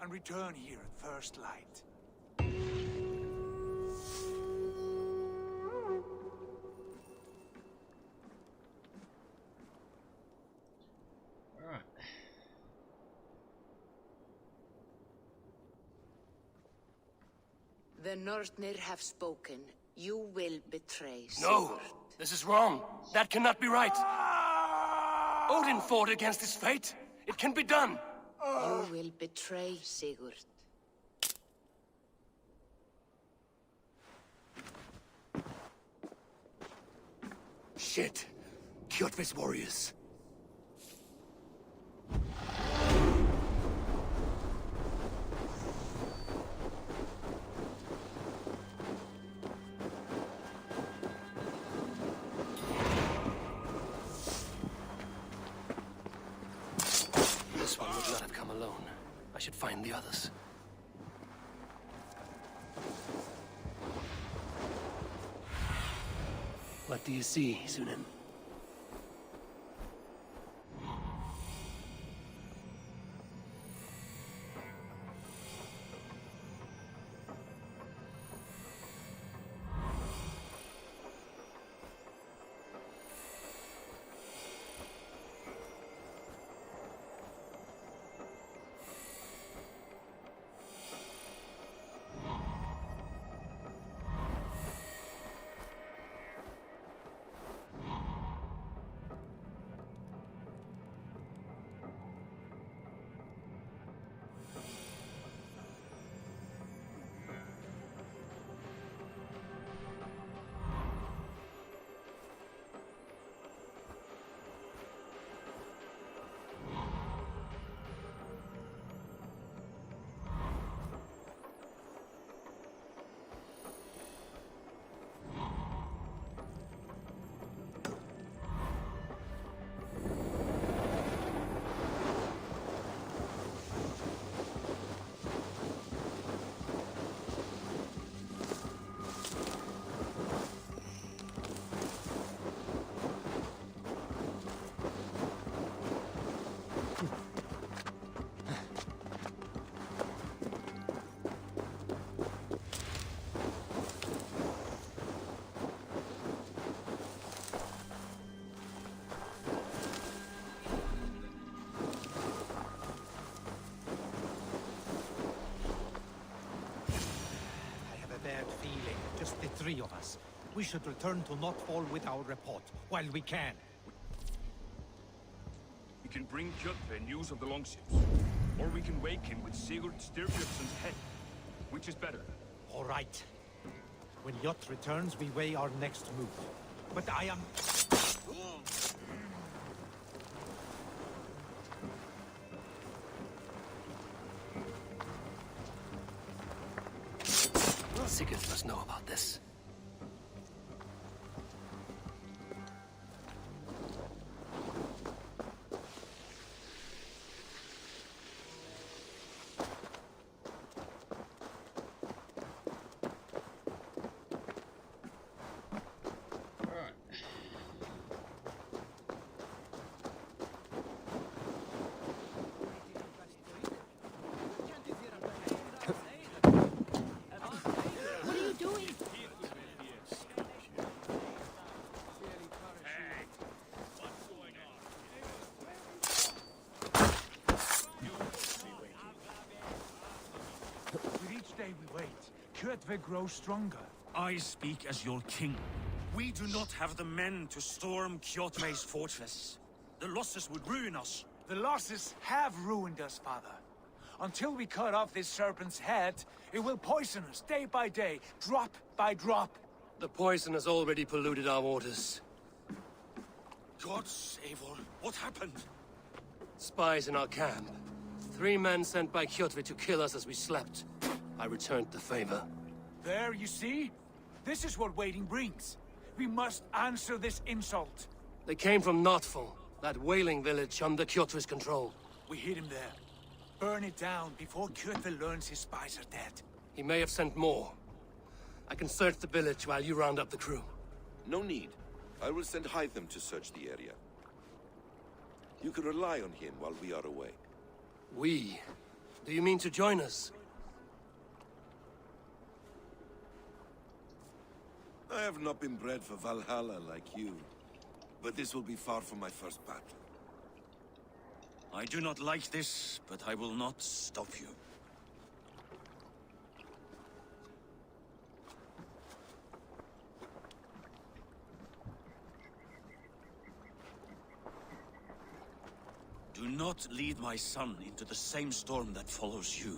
and return here at first light. Alright. The Northnir have spoken. You will betray No! Sigurd. This is wrong. That cannot be right. Odin fought against his fate. It can be done. You will betray Sigurd. Shit. Kjotve's warriors. This one would not have come alone. I should find the others. What do you see, Sunan? 3 of us. We should return to Notfall with our report, while we can. We can bring Kjotve news of the longships. Or we can wake him with Sigurd Styrbjörnsson's head. Which is better? All right. When Jot returns, we weigh our next move. But I am... Sigurd must know about this. Kjotve grows stronger. I speak as your king. We do not have the men to storm Kjotve's fortress. The losses would ruin us. The losses have ruined us, father. Until we cut off this serpent's head, it will poison us day by day, drop by drop. The poison has already polluted our waters. God save all. What happened? Spies in our camp. 3 men sent by Kjotve to kill us as we slept. I returned the favor. There, you see? This is what waiting brings. We must answer this insult. They came from Notfall, that whaling village under Kjotve's control. We hid him there. Burn it down before Kjotve learns his spies are dead. He may have sent more. I can search the village while you round up the crew. No need. I will send Hytham to search the area. You can rely on him while we are away. We? Do you mean to join us? I have not been bred for Valhalla like you, but this will be far from my first battle. I do not like this, but I will not stop you. Do not lead my son into the same storm that follows you.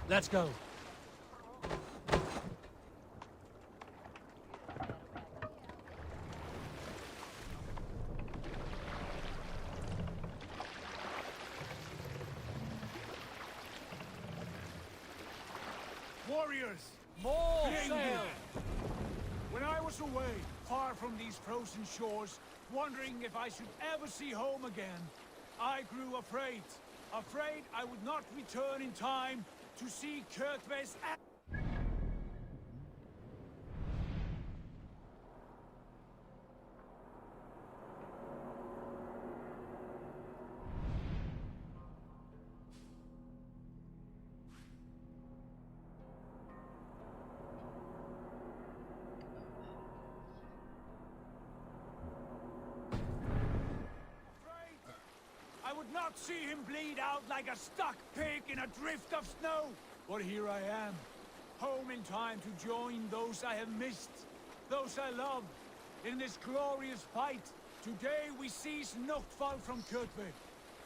Let's go. Warriors, more sail! When I was away, far from these frozen shores, wondering if I should ever see home again, I grew afraid. Afraid I would not return in time to see Kjotve's... I would not see him bleed out like a stuck pig in a drift of snow. But here I am, home in time to join those I have missed, those I love, in this glorious fight. Today we seize Notfall from Kjotve.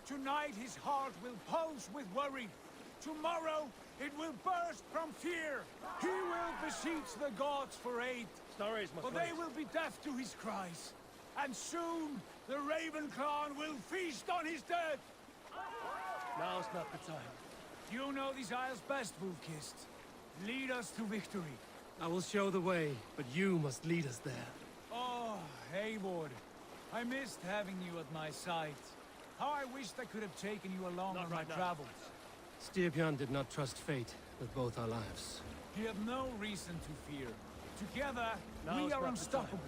Tonight his heart will pulse with worry. Tomorrow it will burst from fear. He will beseech the gods for aid. But they will be deaf to his cries. And soon the Raven clan will feast on his dead. Now's not the time. You know these isles best, Wolf-Kissed. Lead us to victory. I will show the way, but you must lead us there. Oh, Eivor. I missed having you at my side. How I wished I could have taken you along on my travels. Styrbjörn did not trust fate with both our lives. You have no reason to fear. Together, Now we is are not the unstoppable.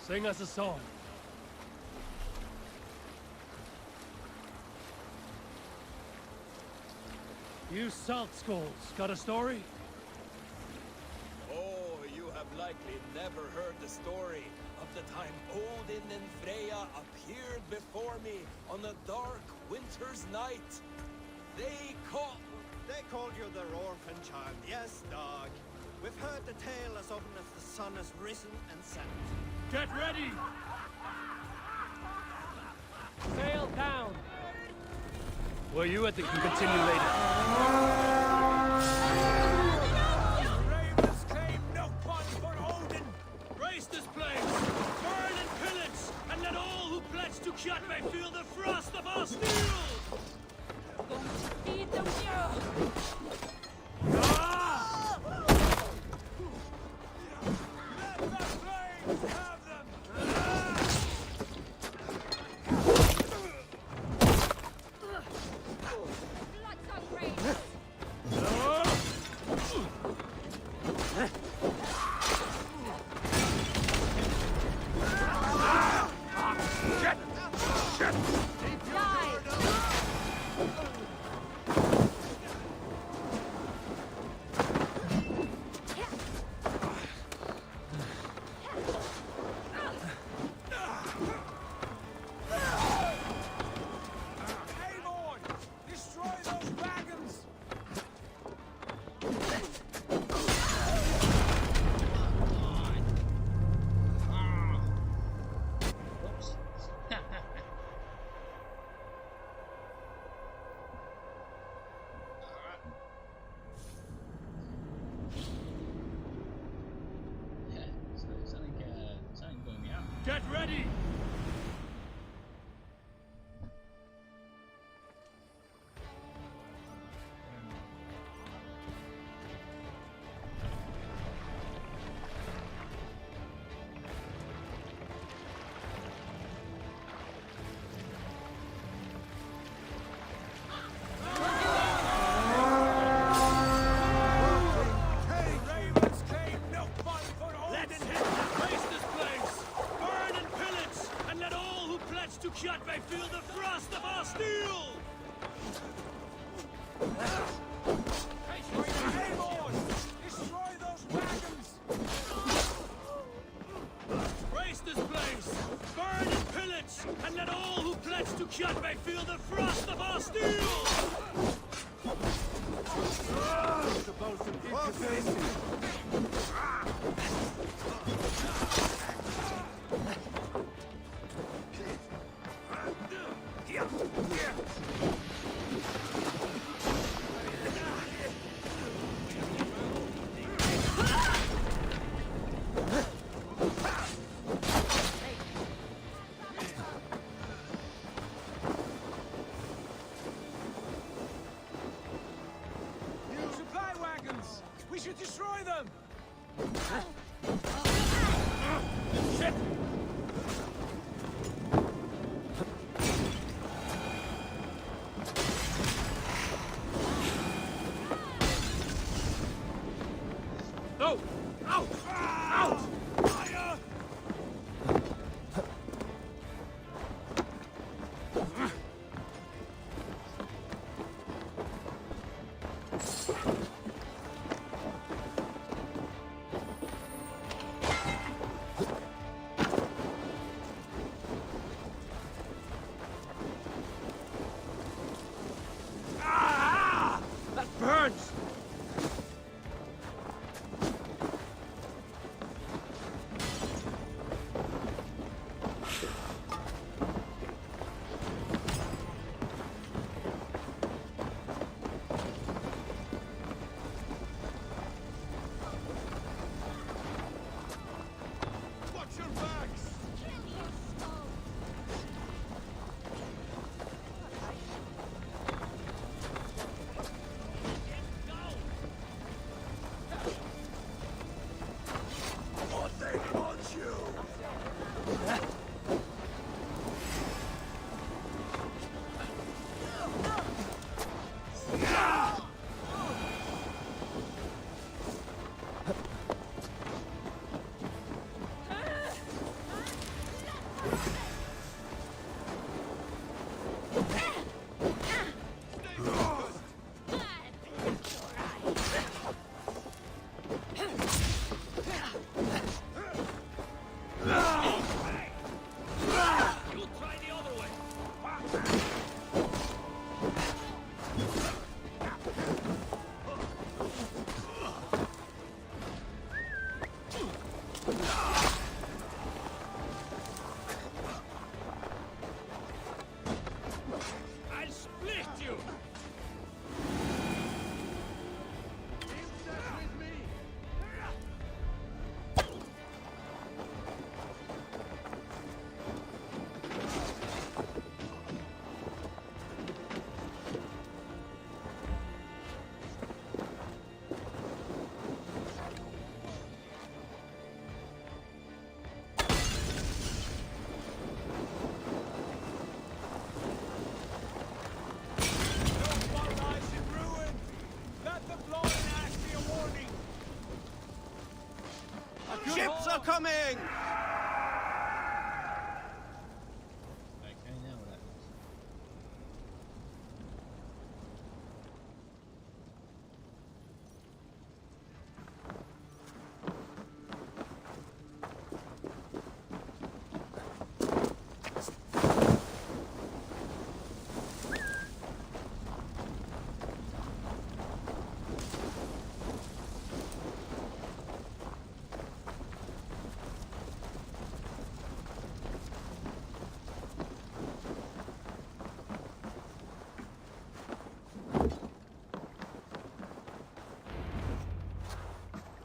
Sing us a song. You salt skulls, got a story? Oh, you have likely never heard the story of the time Odin and Freya appeared before me on a dark winter's night. They called you their orphan child, yes, dog. We've heard the tale as often as the sun has risen and set. Get ready! Sail down! Were you at the... You continue later. Ravens claim no fun for Odin! Raise this place! Burn and pillage! And let all who pledge to Kjotve feel the frost of our steel! Going to feed them here! Let the flames have them! Get ready! Ravens claim no fun for Odin! Let it hit! Raise this place! Burn and pillage! And let all who pledge to Kjotve feel the frost of our steel! Aimon! Destroy those wagons! Raise this place! Burn and pillage! And let all who pledge to Kjotve feel the frost of our steel! Supply wagons! We should destroy them! I'll split you! Ships are coming! Okay, now what happens?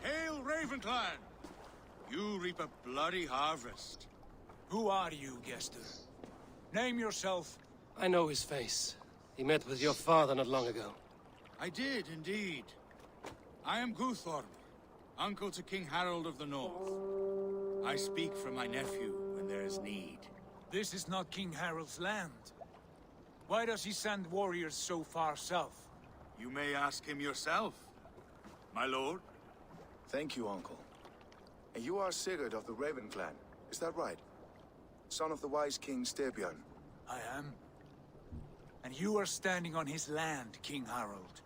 Hail, Ravenclan! You reap a bloody harvest. Who are you, Gester? Name yourself. I know his face. He met with your father not long ago. I did, indeed. I am Guthorm, uncle to King Harold of the North. I speak for my nephew when there is need. This is not King Harold's land. Why does he send warriors so far south? You may ask him yourself, my lord. Thank you, uncle. And you are Sigurd of the Raven clan, is that right? Son of the wise King Styrbjörn. I am. And you are standing on his land, King Harold.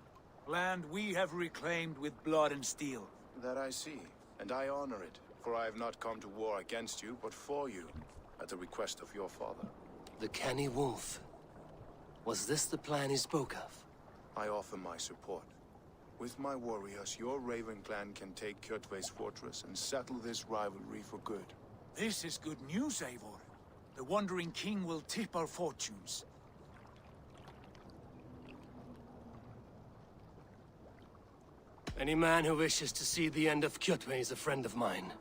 Land we have reclaimed with blood and steel. That I see, and I honor it, for I have not come to war against you, but for you, at the request of your father. The canny wolf. Was this the plan he spoke of? I offer my support. With my warriors, your Raven clan can take Kjotve's fortress and settle this rivalry for good. This is good news, Eivor. The Wandering King will tip our fortunes. Any man who wishes to see the end of Kjotve is a friend of mine.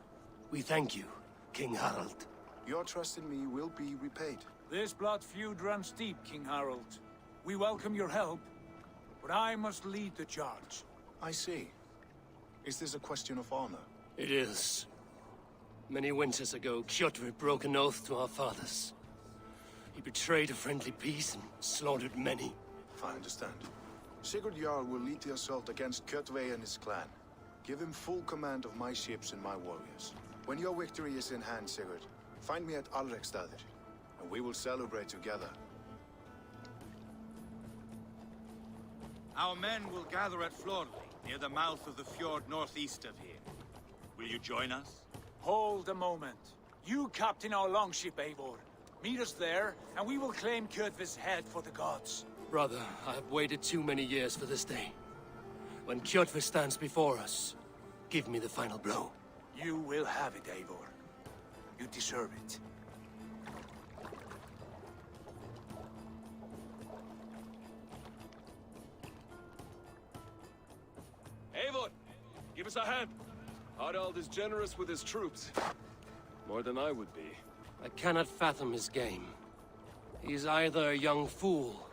We thank you, King Harald. Your trust in me will be repaid. This blood feud runs deep, King Harold. We welcome your help, but I must lead the charge. I see. Is this a question of honor? It is. Many winters ago, Kjotve broke an oath to our fathers. He betrayed a friendly peace and slaughtered many. I understand. Sigurd Jarl will lead the assault against Kjotve and his clan. Give him full command of my ships and my warriors. When your victory is in hand, Sigurd, find me at Alrekstadir, and we will celebrate together. Our men will gather at Florley, near the mouth of the fjord northeast of here. Will you join us? Hold a moment. You captain our longship, Eivor. Meet us there, and we will claim Kjotve's head for the gods. Brother, I have waited too many years for this day. When Kjotve stands before us, give me the final blow. You will have it, Eivor. You deserve it. Eivor, give us a hand. Harald is generous with his troops. More than I would be. I cannot fathom his game. He is either a young fool,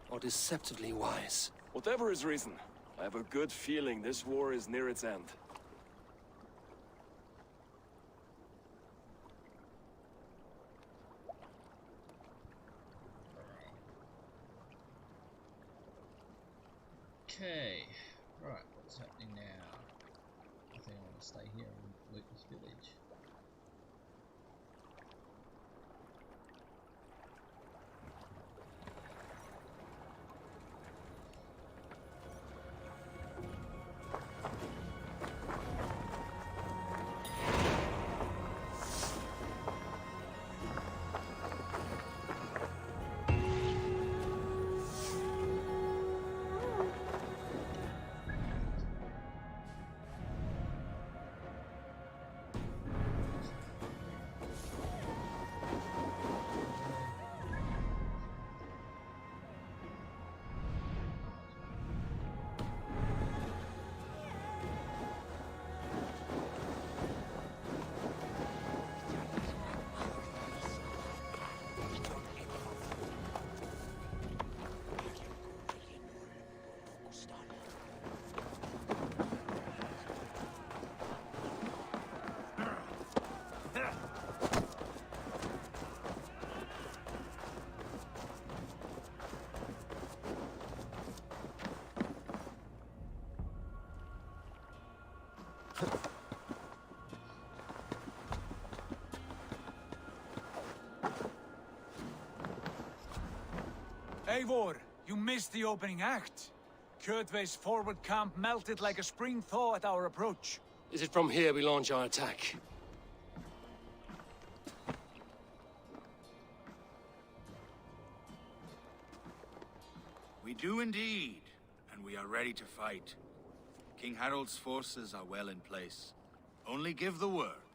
or deceptively wise. Whatever his reason, I have a good feeling this war is near its end. Okay, right, what's happening now? I think I want to stay here and loot this village. Eivor, you missed the opening act. Kjotve's forward camp melted like a spring thaw at our approach. Is it from here we launch our attack? We do indeed, and we are ready to fight. King Harald's forces are well in place. Only give the word.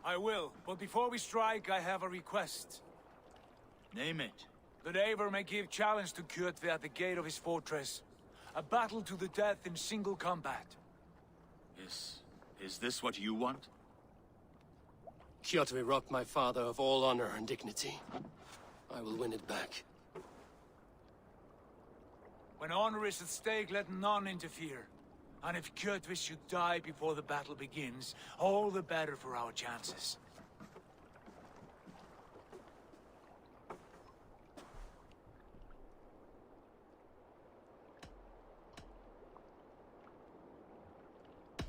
I will, but before we strike, I have a request. Name it. That Eivor may give challenge to Kjotve at the gate of his fortress. A battle to the death in single combat. Is this what you want? Kjotve robbed my father of all honor and dignity. I will win it back. When honor is at stake, let none interfere. And if Kjotve should die before the battle begins, all the better for our chances.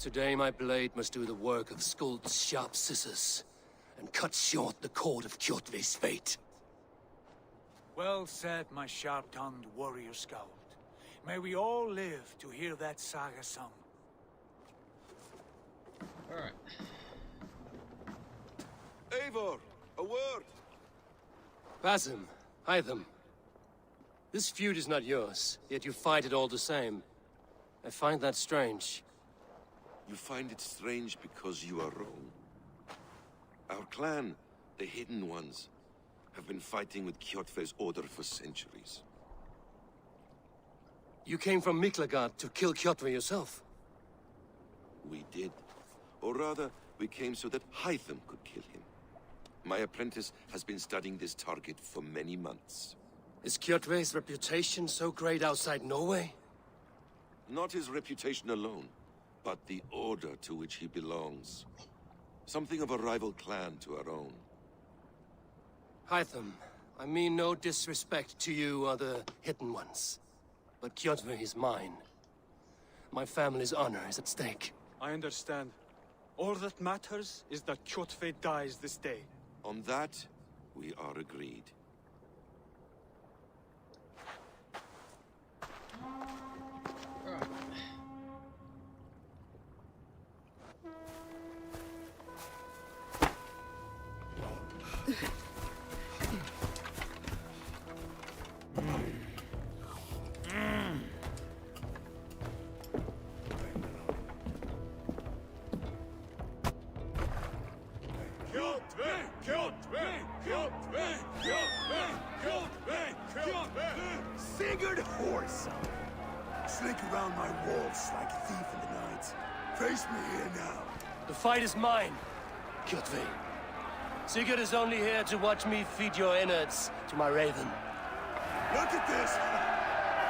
Today my blade must do the work of Skuld's sharp scissors, and cut short the cord of Kjotve's fate. Well said, my sharp-tongued warrior scout. May we all live to hear that saga sung. Alright. Eivor, a word! Basim, Hytham. This feud is not yours, yet you fight it all the same. I find that strange. You find it strange because you are wrong. Our clan, the Hidden Ones, have been fighting with Kjotve's order for centuries. You came from Miklagard to kill Kjotve yourself? We did. Or rather, we came so that Hytham could kill him. My apprentice has been studying this target for many months. Is Kjotve's reputation so great outside Norway? Not his reputation alone, but the order to which he belongs. Something of a rival clan to our own. Hytham, I mean no disrespect to you or the Hidden Ones. But Kjotve is mine. My family's honor is at stake. I understand. All that matters is that Kjotve dies this day. On that, we are agreed. Sigurd horse! Slink around my walls like a thief in the night. Face me here now. The fight is mine, Kjotve. Sigurd is only here to watch me feed your innards to my raven. Look at this!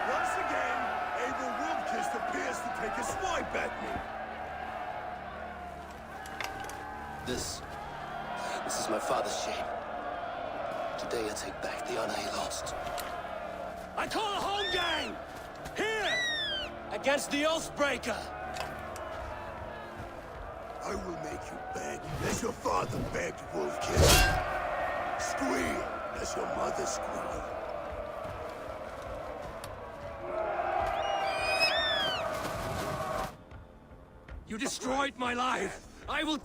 Once again, Abel Wilmkist appears to take a swipe at me. This is my father's shape. Today I take back the honor he lost. I call a home game! Here! Against the Oathbreaker! I will make you beg as your father begged, Wolfkiss. Squeal as your mother squealed. You destroyed my life! I will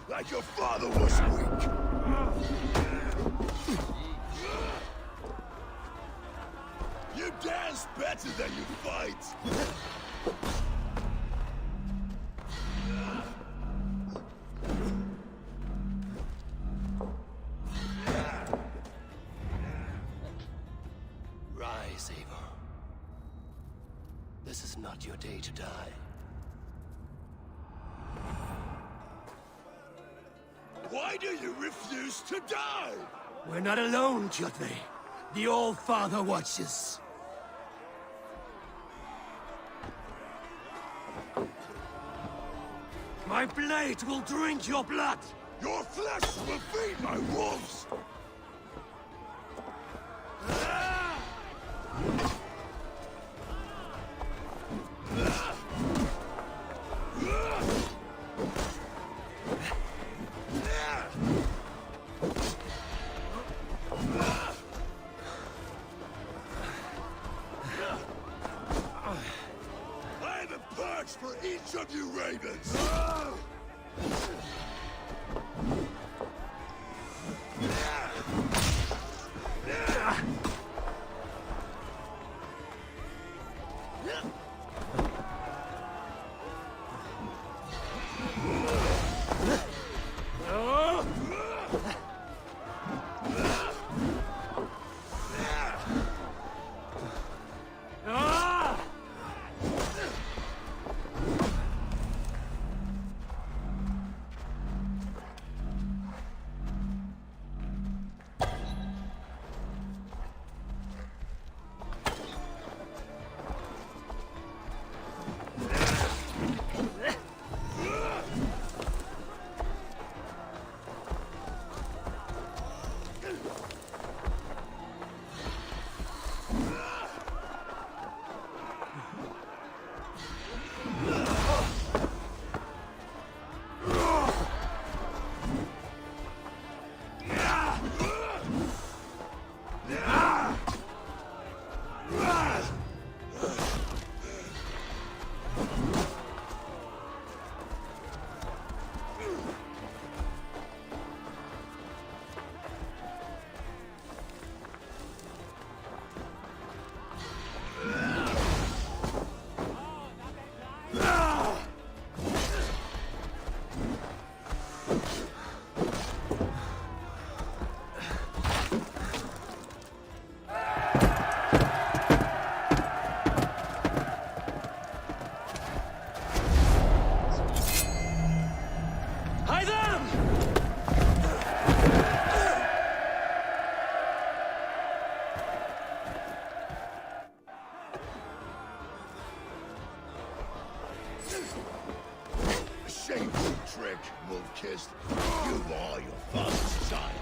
Like your father was weak. You dance better than you fight. Rise, Eivor. This is not your day to die. Why do you refuse to die? We're not alone, Kjotve. The All-Father watches. My blade will drink your blood! Your flesh will feed my wolves! I have a perch for each of you ravens! Shameful trick, wolf-kissed. You are your father's child.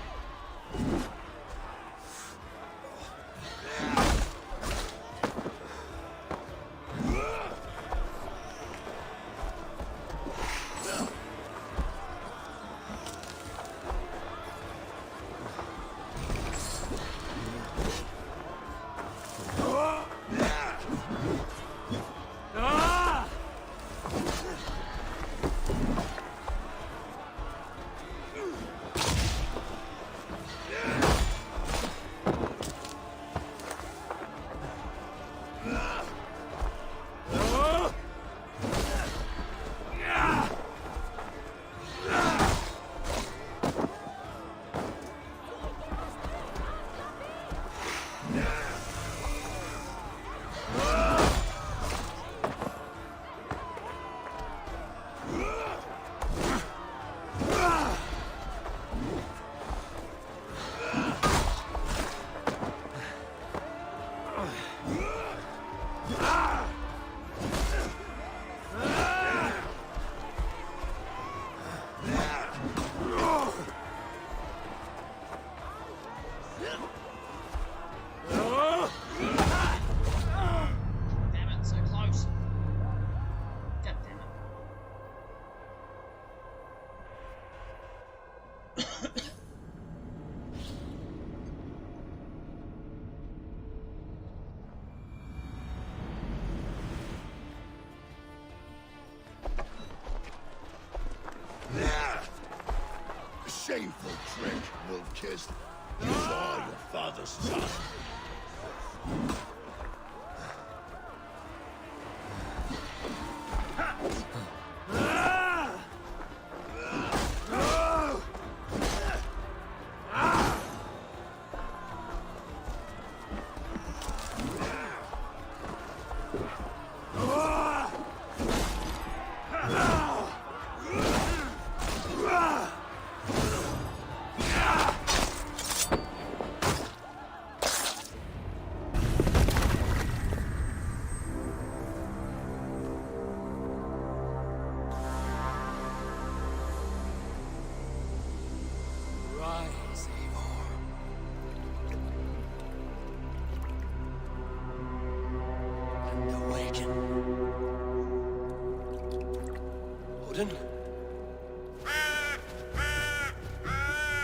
Shameful trick, wolf-kissed. You are your father's child. Odin?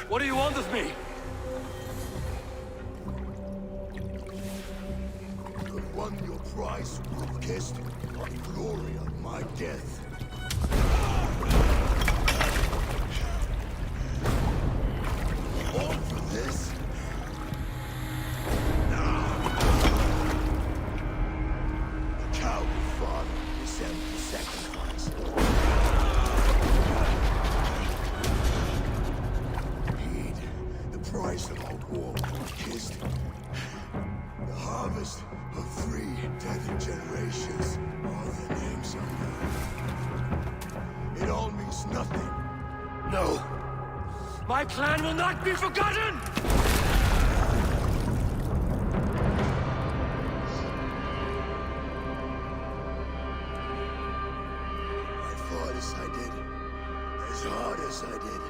What do you want of me? You have won your prize, Wolf-Kissed. Glory on my death. All for this? The coward father resembles sacrifice. Heed the price of our war, Wolf-Kissed. The harvest of 3 dead generations. All the names on there. It all means nothing. No! My clan will not be forgotten! I fought as I did, as hard as I did,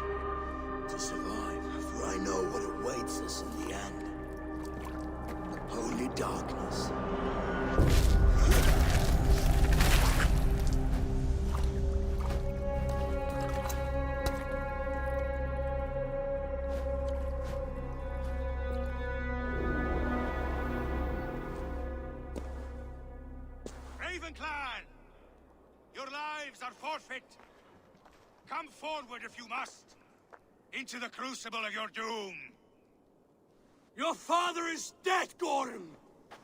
to survive, for I know what awaits us in the end. Only darkness. Raven Clan! Your lives are forfeit. Come forward if you must. Into the crucible of your doom. Your father is dead, Gordon!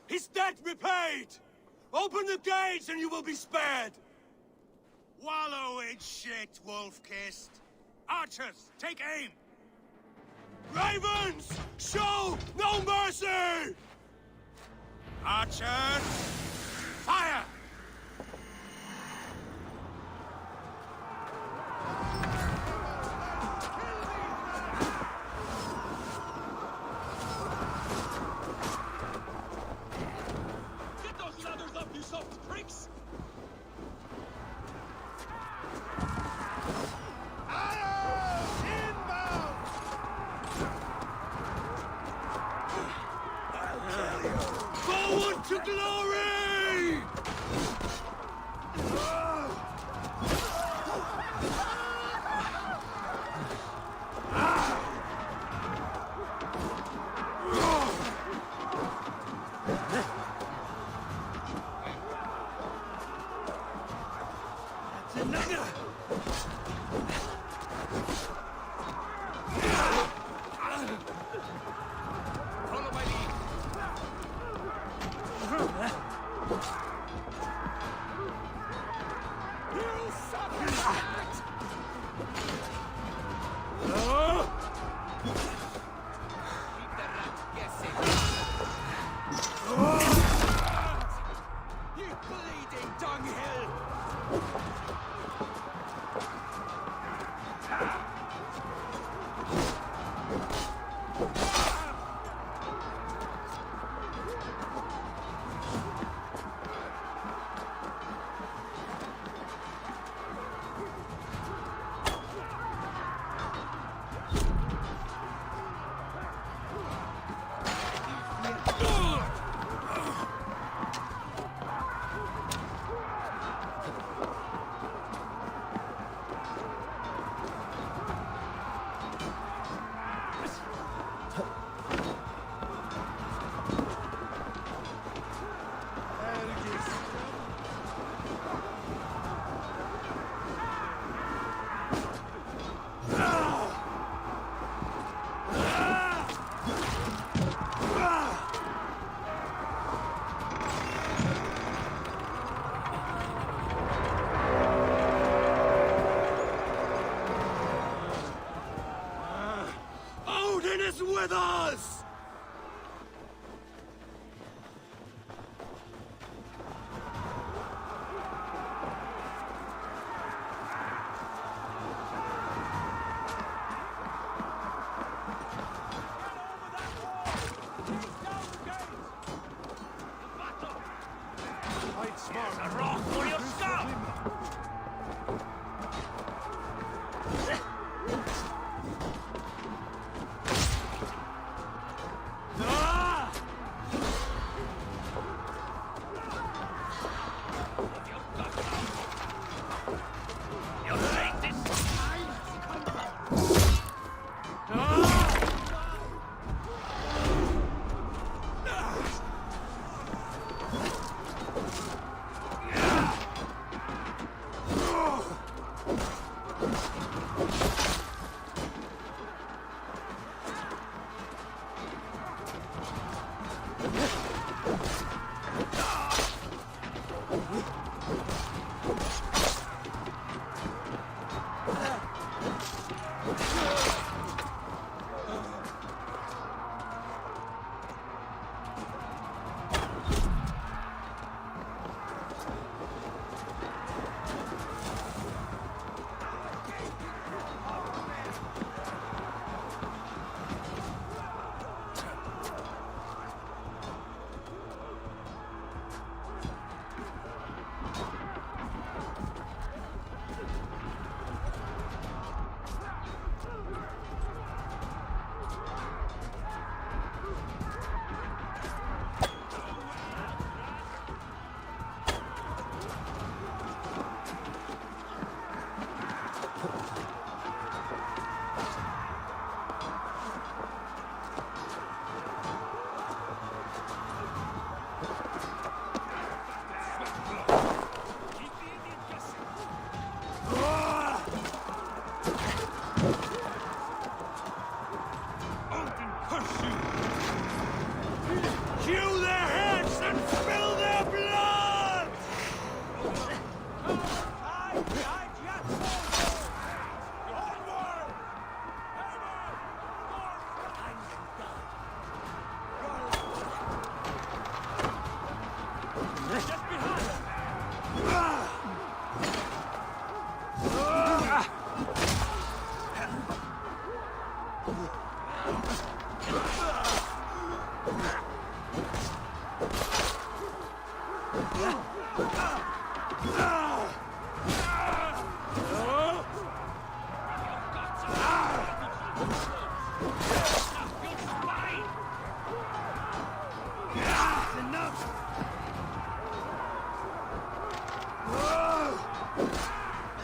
His debt repaid! Open the gates and you will be spared! Wallow in shit, Wolf-Kissed. Archers, take aim! Ravens! Show no mercy! Archers, fire! Get those ladders up, you soft pricks! Forward to glory! Follow my lead. You suck! Keep the rat guessing. You bleeding dunghill! Odin is with us! Fight smart. A rock for your scalp!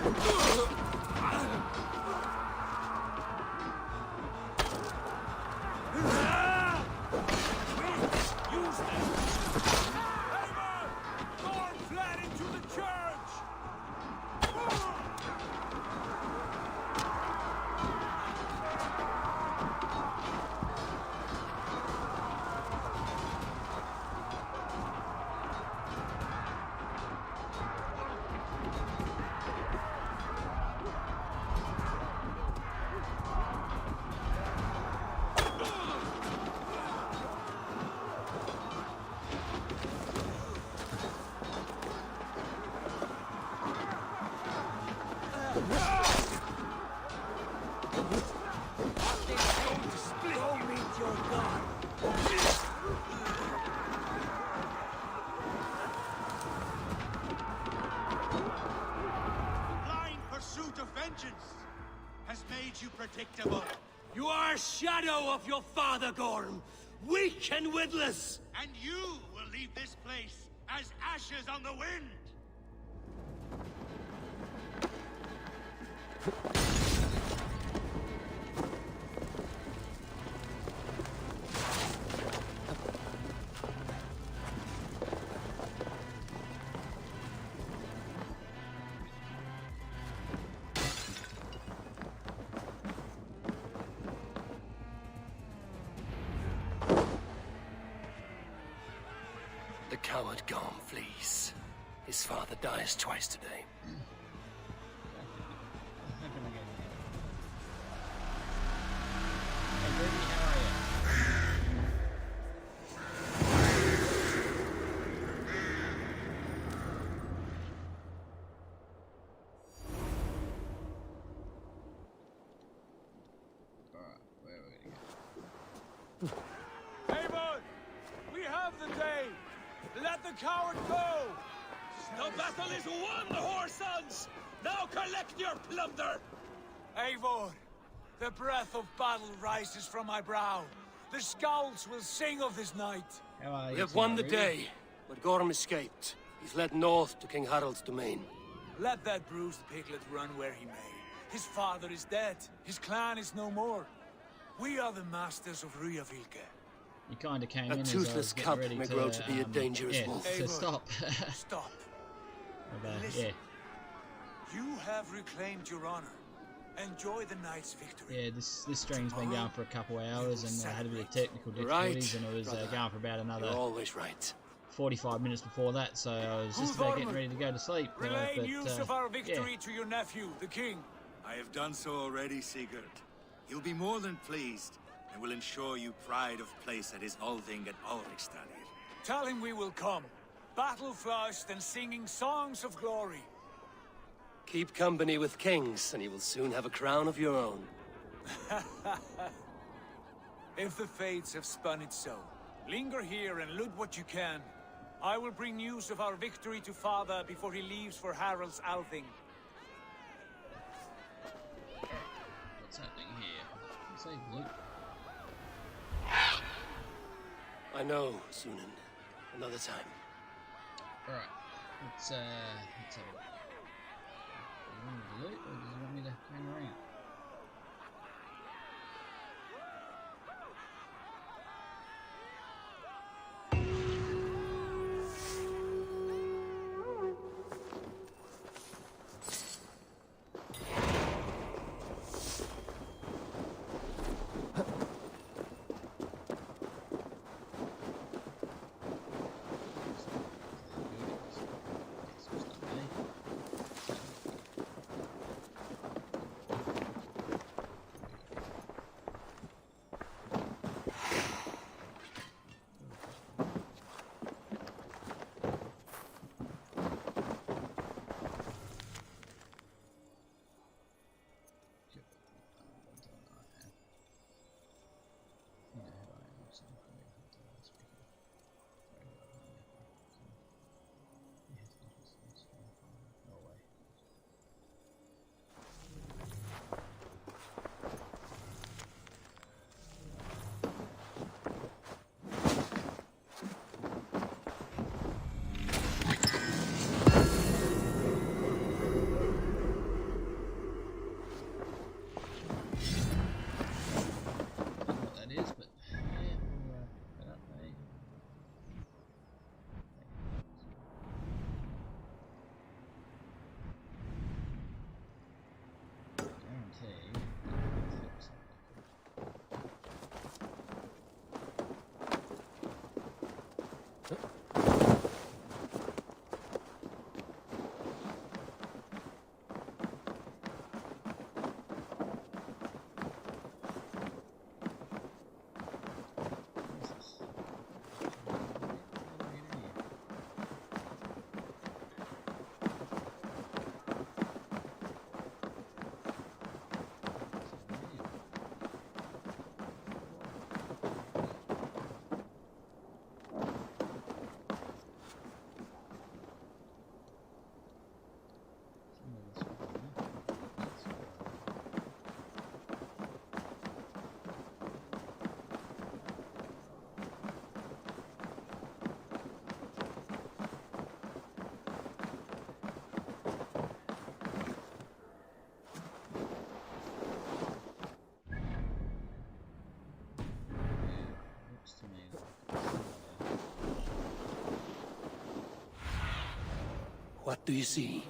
Use them! Eivor! Storm flat into the church! Blind pursuit of vengeance has made you predictable. You are a shadow of your father, Gorm. Weak and witless. And you will leave this place as ashes on the wind. The coward Gorm flees. His father dies twice today. Eivor! We have the day! Let the coward go! The battle is won, whoresons! Now collect your plunder! Eivor, the breath of battle rises from my brow. The scouts will sing of this night. We have won the day, but Gorm escaped. He's led north to King Harald's domain. Let that bruised piglet run where he may. His father is dead. His clan is no more. We are the masters of Ryjavilke. You kind of came A in as toothless I was cub getting may ready grow to be a dangerous yeah, wolf. to stop. Stop. But, Listen. yeah, You have reclaimed your honor. Enjoy the night's victory. yeah. This stream's been going for a couple of hours, and I had a bit of technical Right, difficulties, and it was brother. going for about another You're always right. 45 minutes before that. So I was just about getting ready to go to sleep. Relay but, news of our victory yeah. to your nephew, the king. I have done so already, Sigurd. He'll be more than pleased, and will ensure you pride of place at his Althing at Ulrichstadir. Tell him we will come, battle-flushed and singing songs of glory. Keep company with kings, and you will soon have a crown of your own. If the fates have spun it so, linger here and loot what you can. I will bring news of our victory to father before he leaves for Harald's Althing. What's happening here? Say loot. I know, Sunan. Another time. All right. Let's have a look. Do you want me to loot, or do you want me to hang around? What do you see?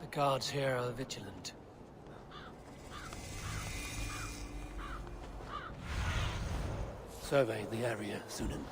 The guards here are vigilant. Survey the area, Sunan.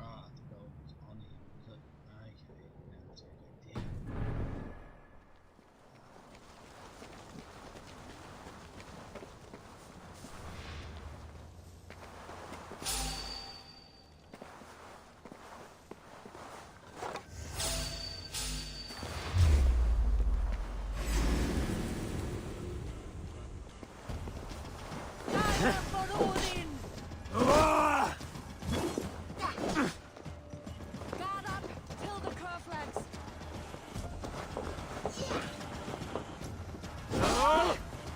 Ah, the bell was on him, was it? Okay, now it's go back down. Guard up till the curve flags.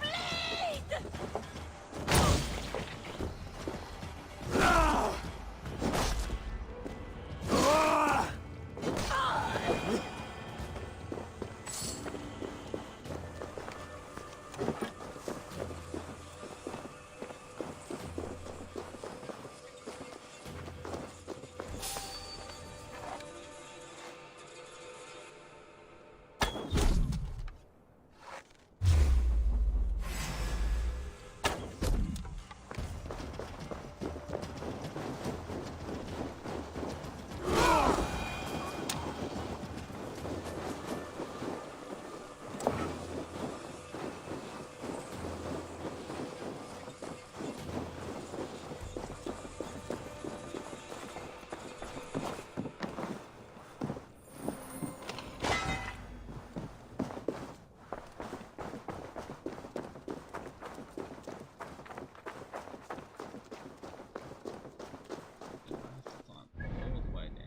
Bleed! All the way down.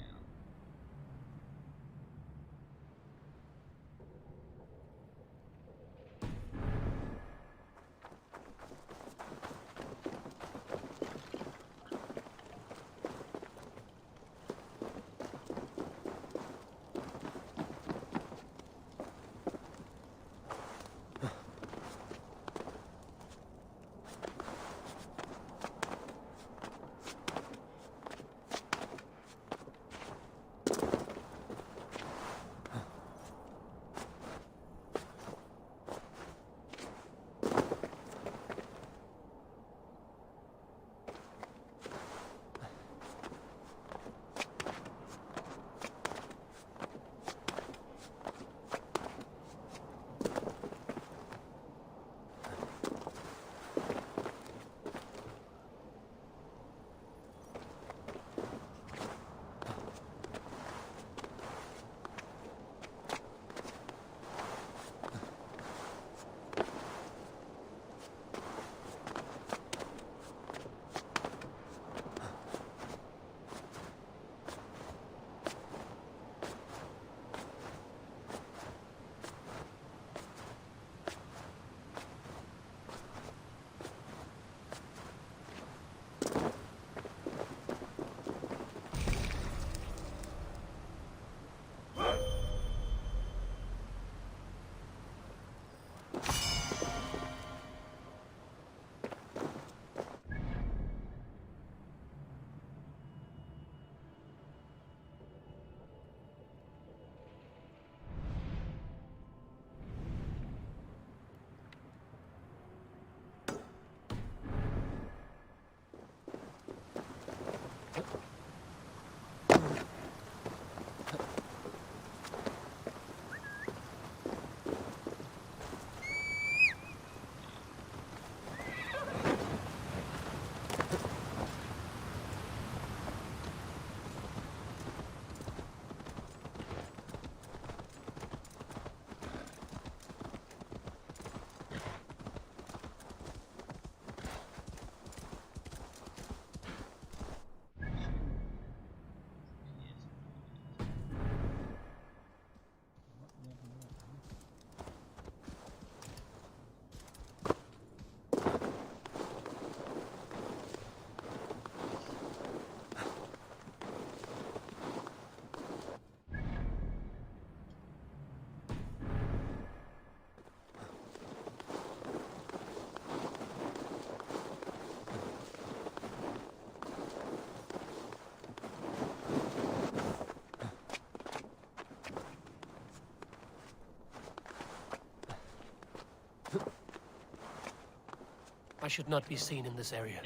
I should not be seen in this area.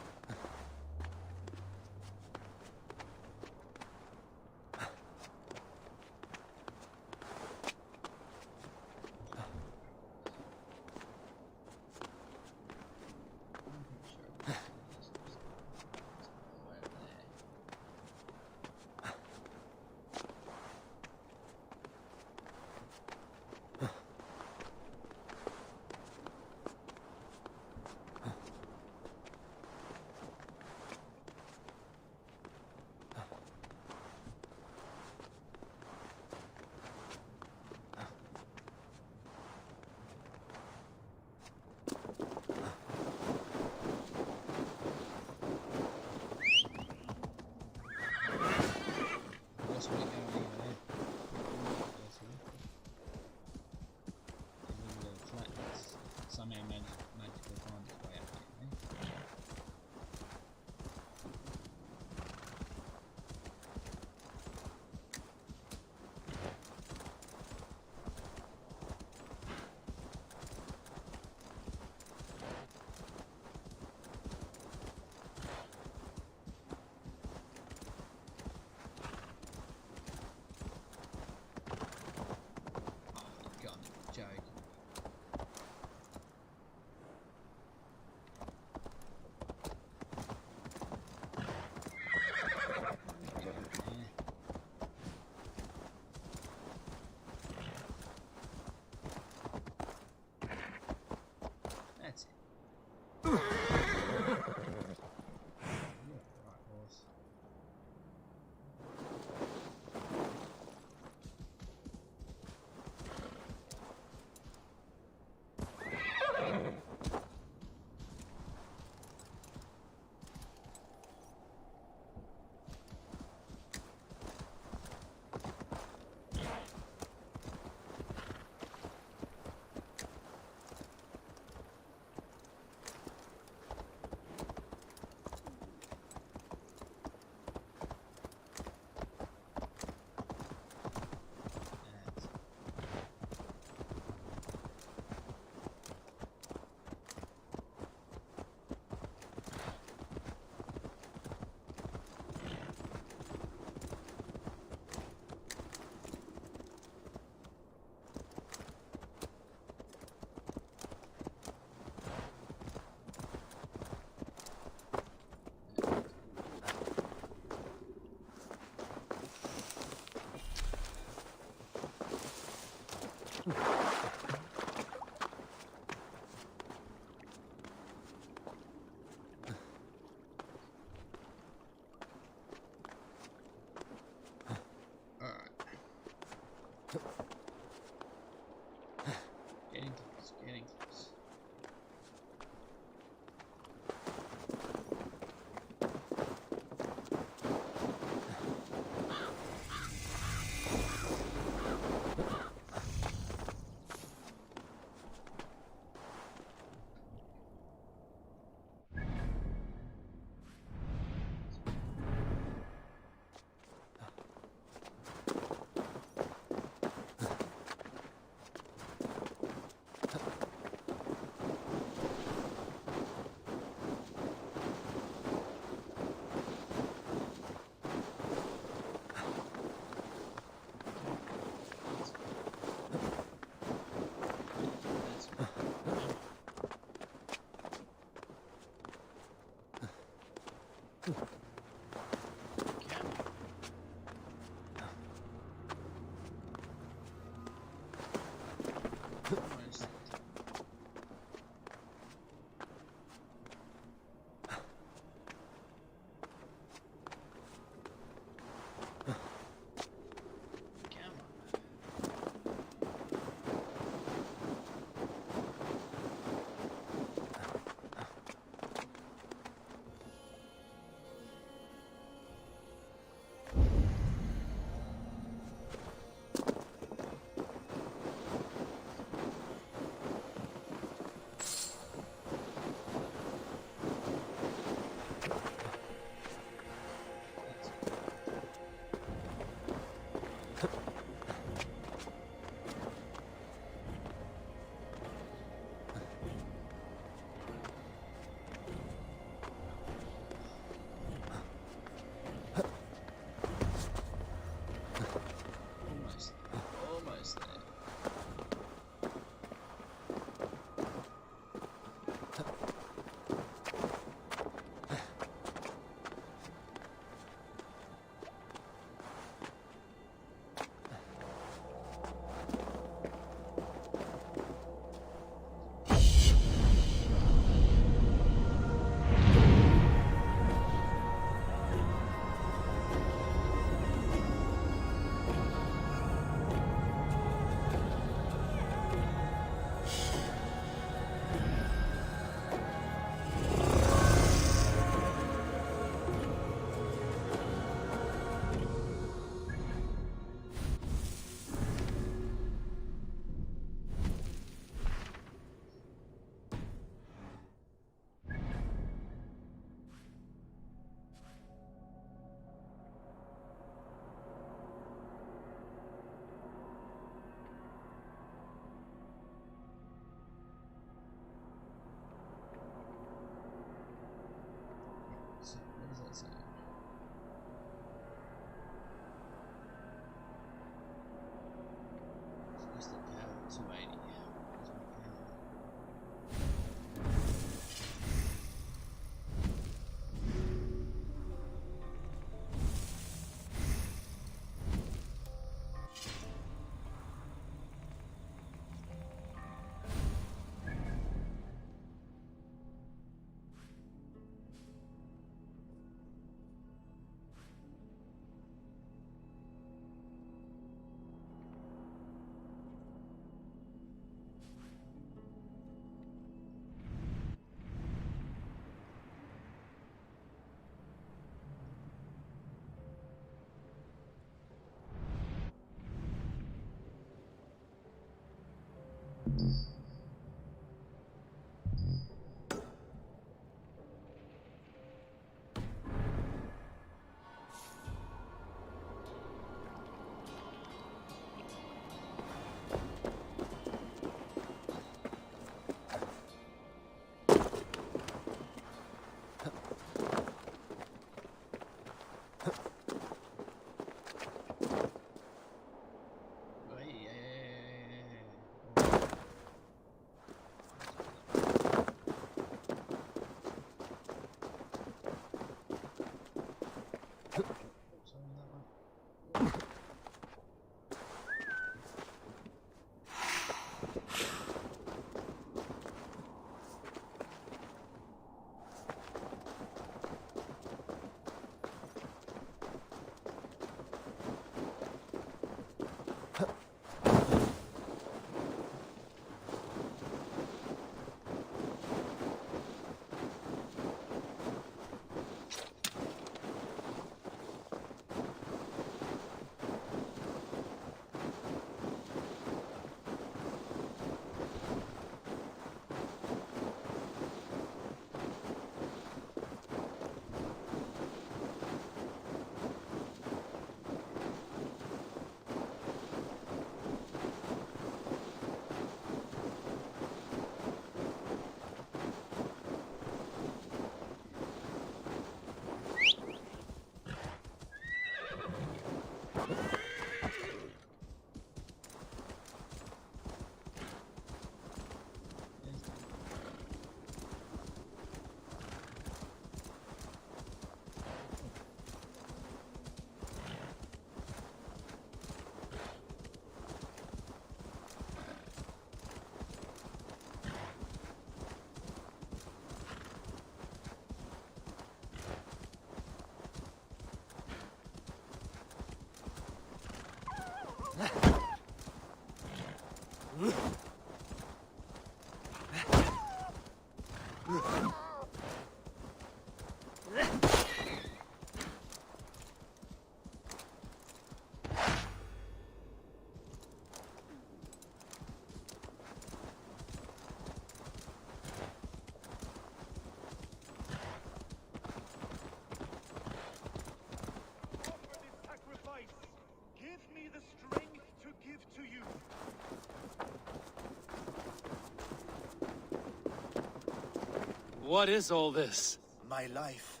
What is all this? My life.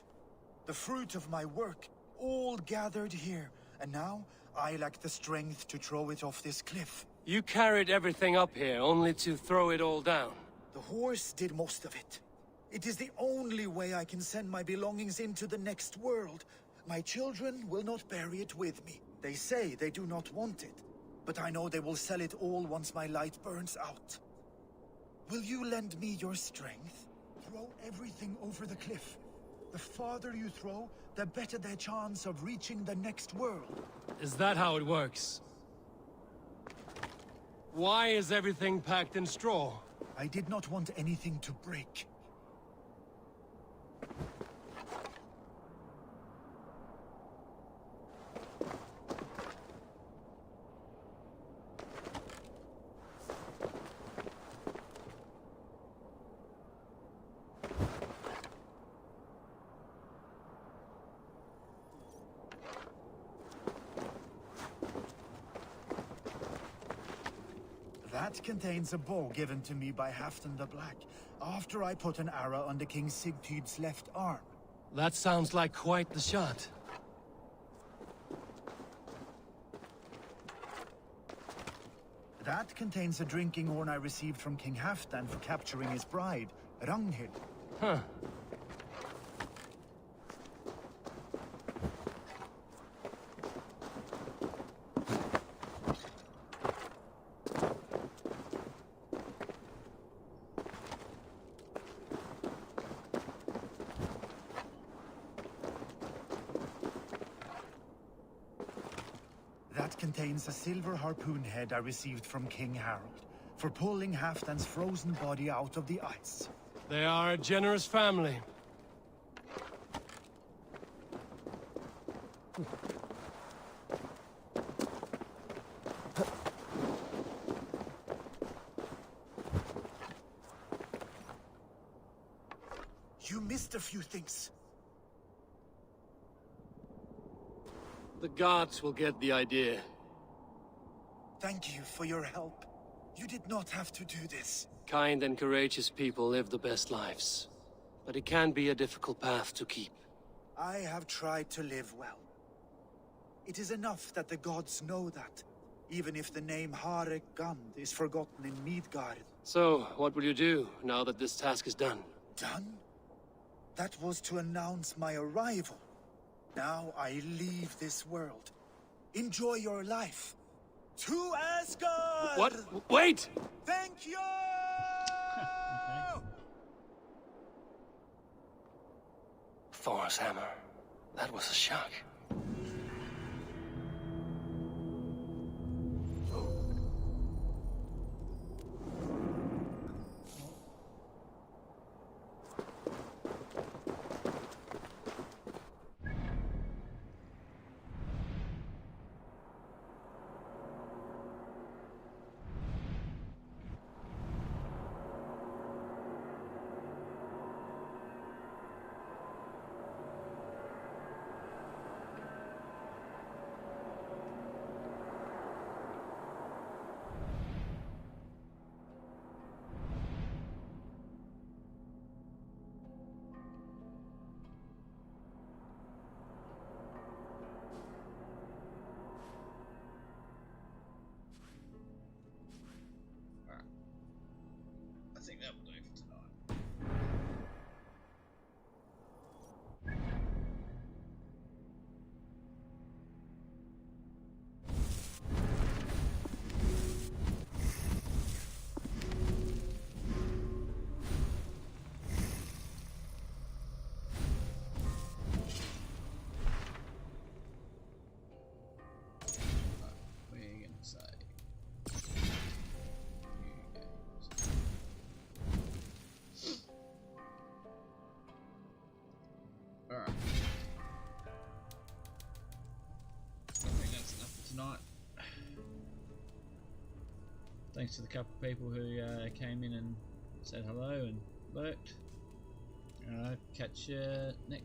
The fruit of my work, all gathered here. And now, I lack the strength to throw it off this cliff. You carried everything up here, only to throw it all down. The horse did most of it. It is the only way I can send my belongings into the next world. My children will not bury it with me. They say they do not want it, but I know they will sell it all once my light burns out. Will you lend me your strength? Throw everything over the cliff. The farther you throw, the better their chance of reaching the next world. Is that how it works? Why is everything packed in straw? I did not want anything to break. That contains a bow given to me by Halfdan the Black, after I put an arrow under King Sigtyd's left arm. That sounds like quite the shot. That contains a drinking horn I received from King Halfdan for capturing his bride, Ragnhild. Huh. That contains a silver harpoon head I received from King Harold, for pulling Halfdan's frozen body out of the ice. They are a generous family. You missed a few things. The gods will get the idea. Thank you for your help. You did not have to do this. Kind and courageous people live the best lives. But it can be a difficult path to keep. I have tried to live well. It is enough that the gods know that, even if the name Harek Gand is forgotten in Midgard. So, what will you do now that this task is done? Done? That was to announce my arrival. Now I leave this world. Enjoy your life. To Asgard! What? Wait! Thank you! Thor's hammer. That was a shock. I think that will do for tonight. What are you gonna say? Alright. I think that's enough for tonight. Thanks to the couple of people who came in and said hello and lurked. Catch you next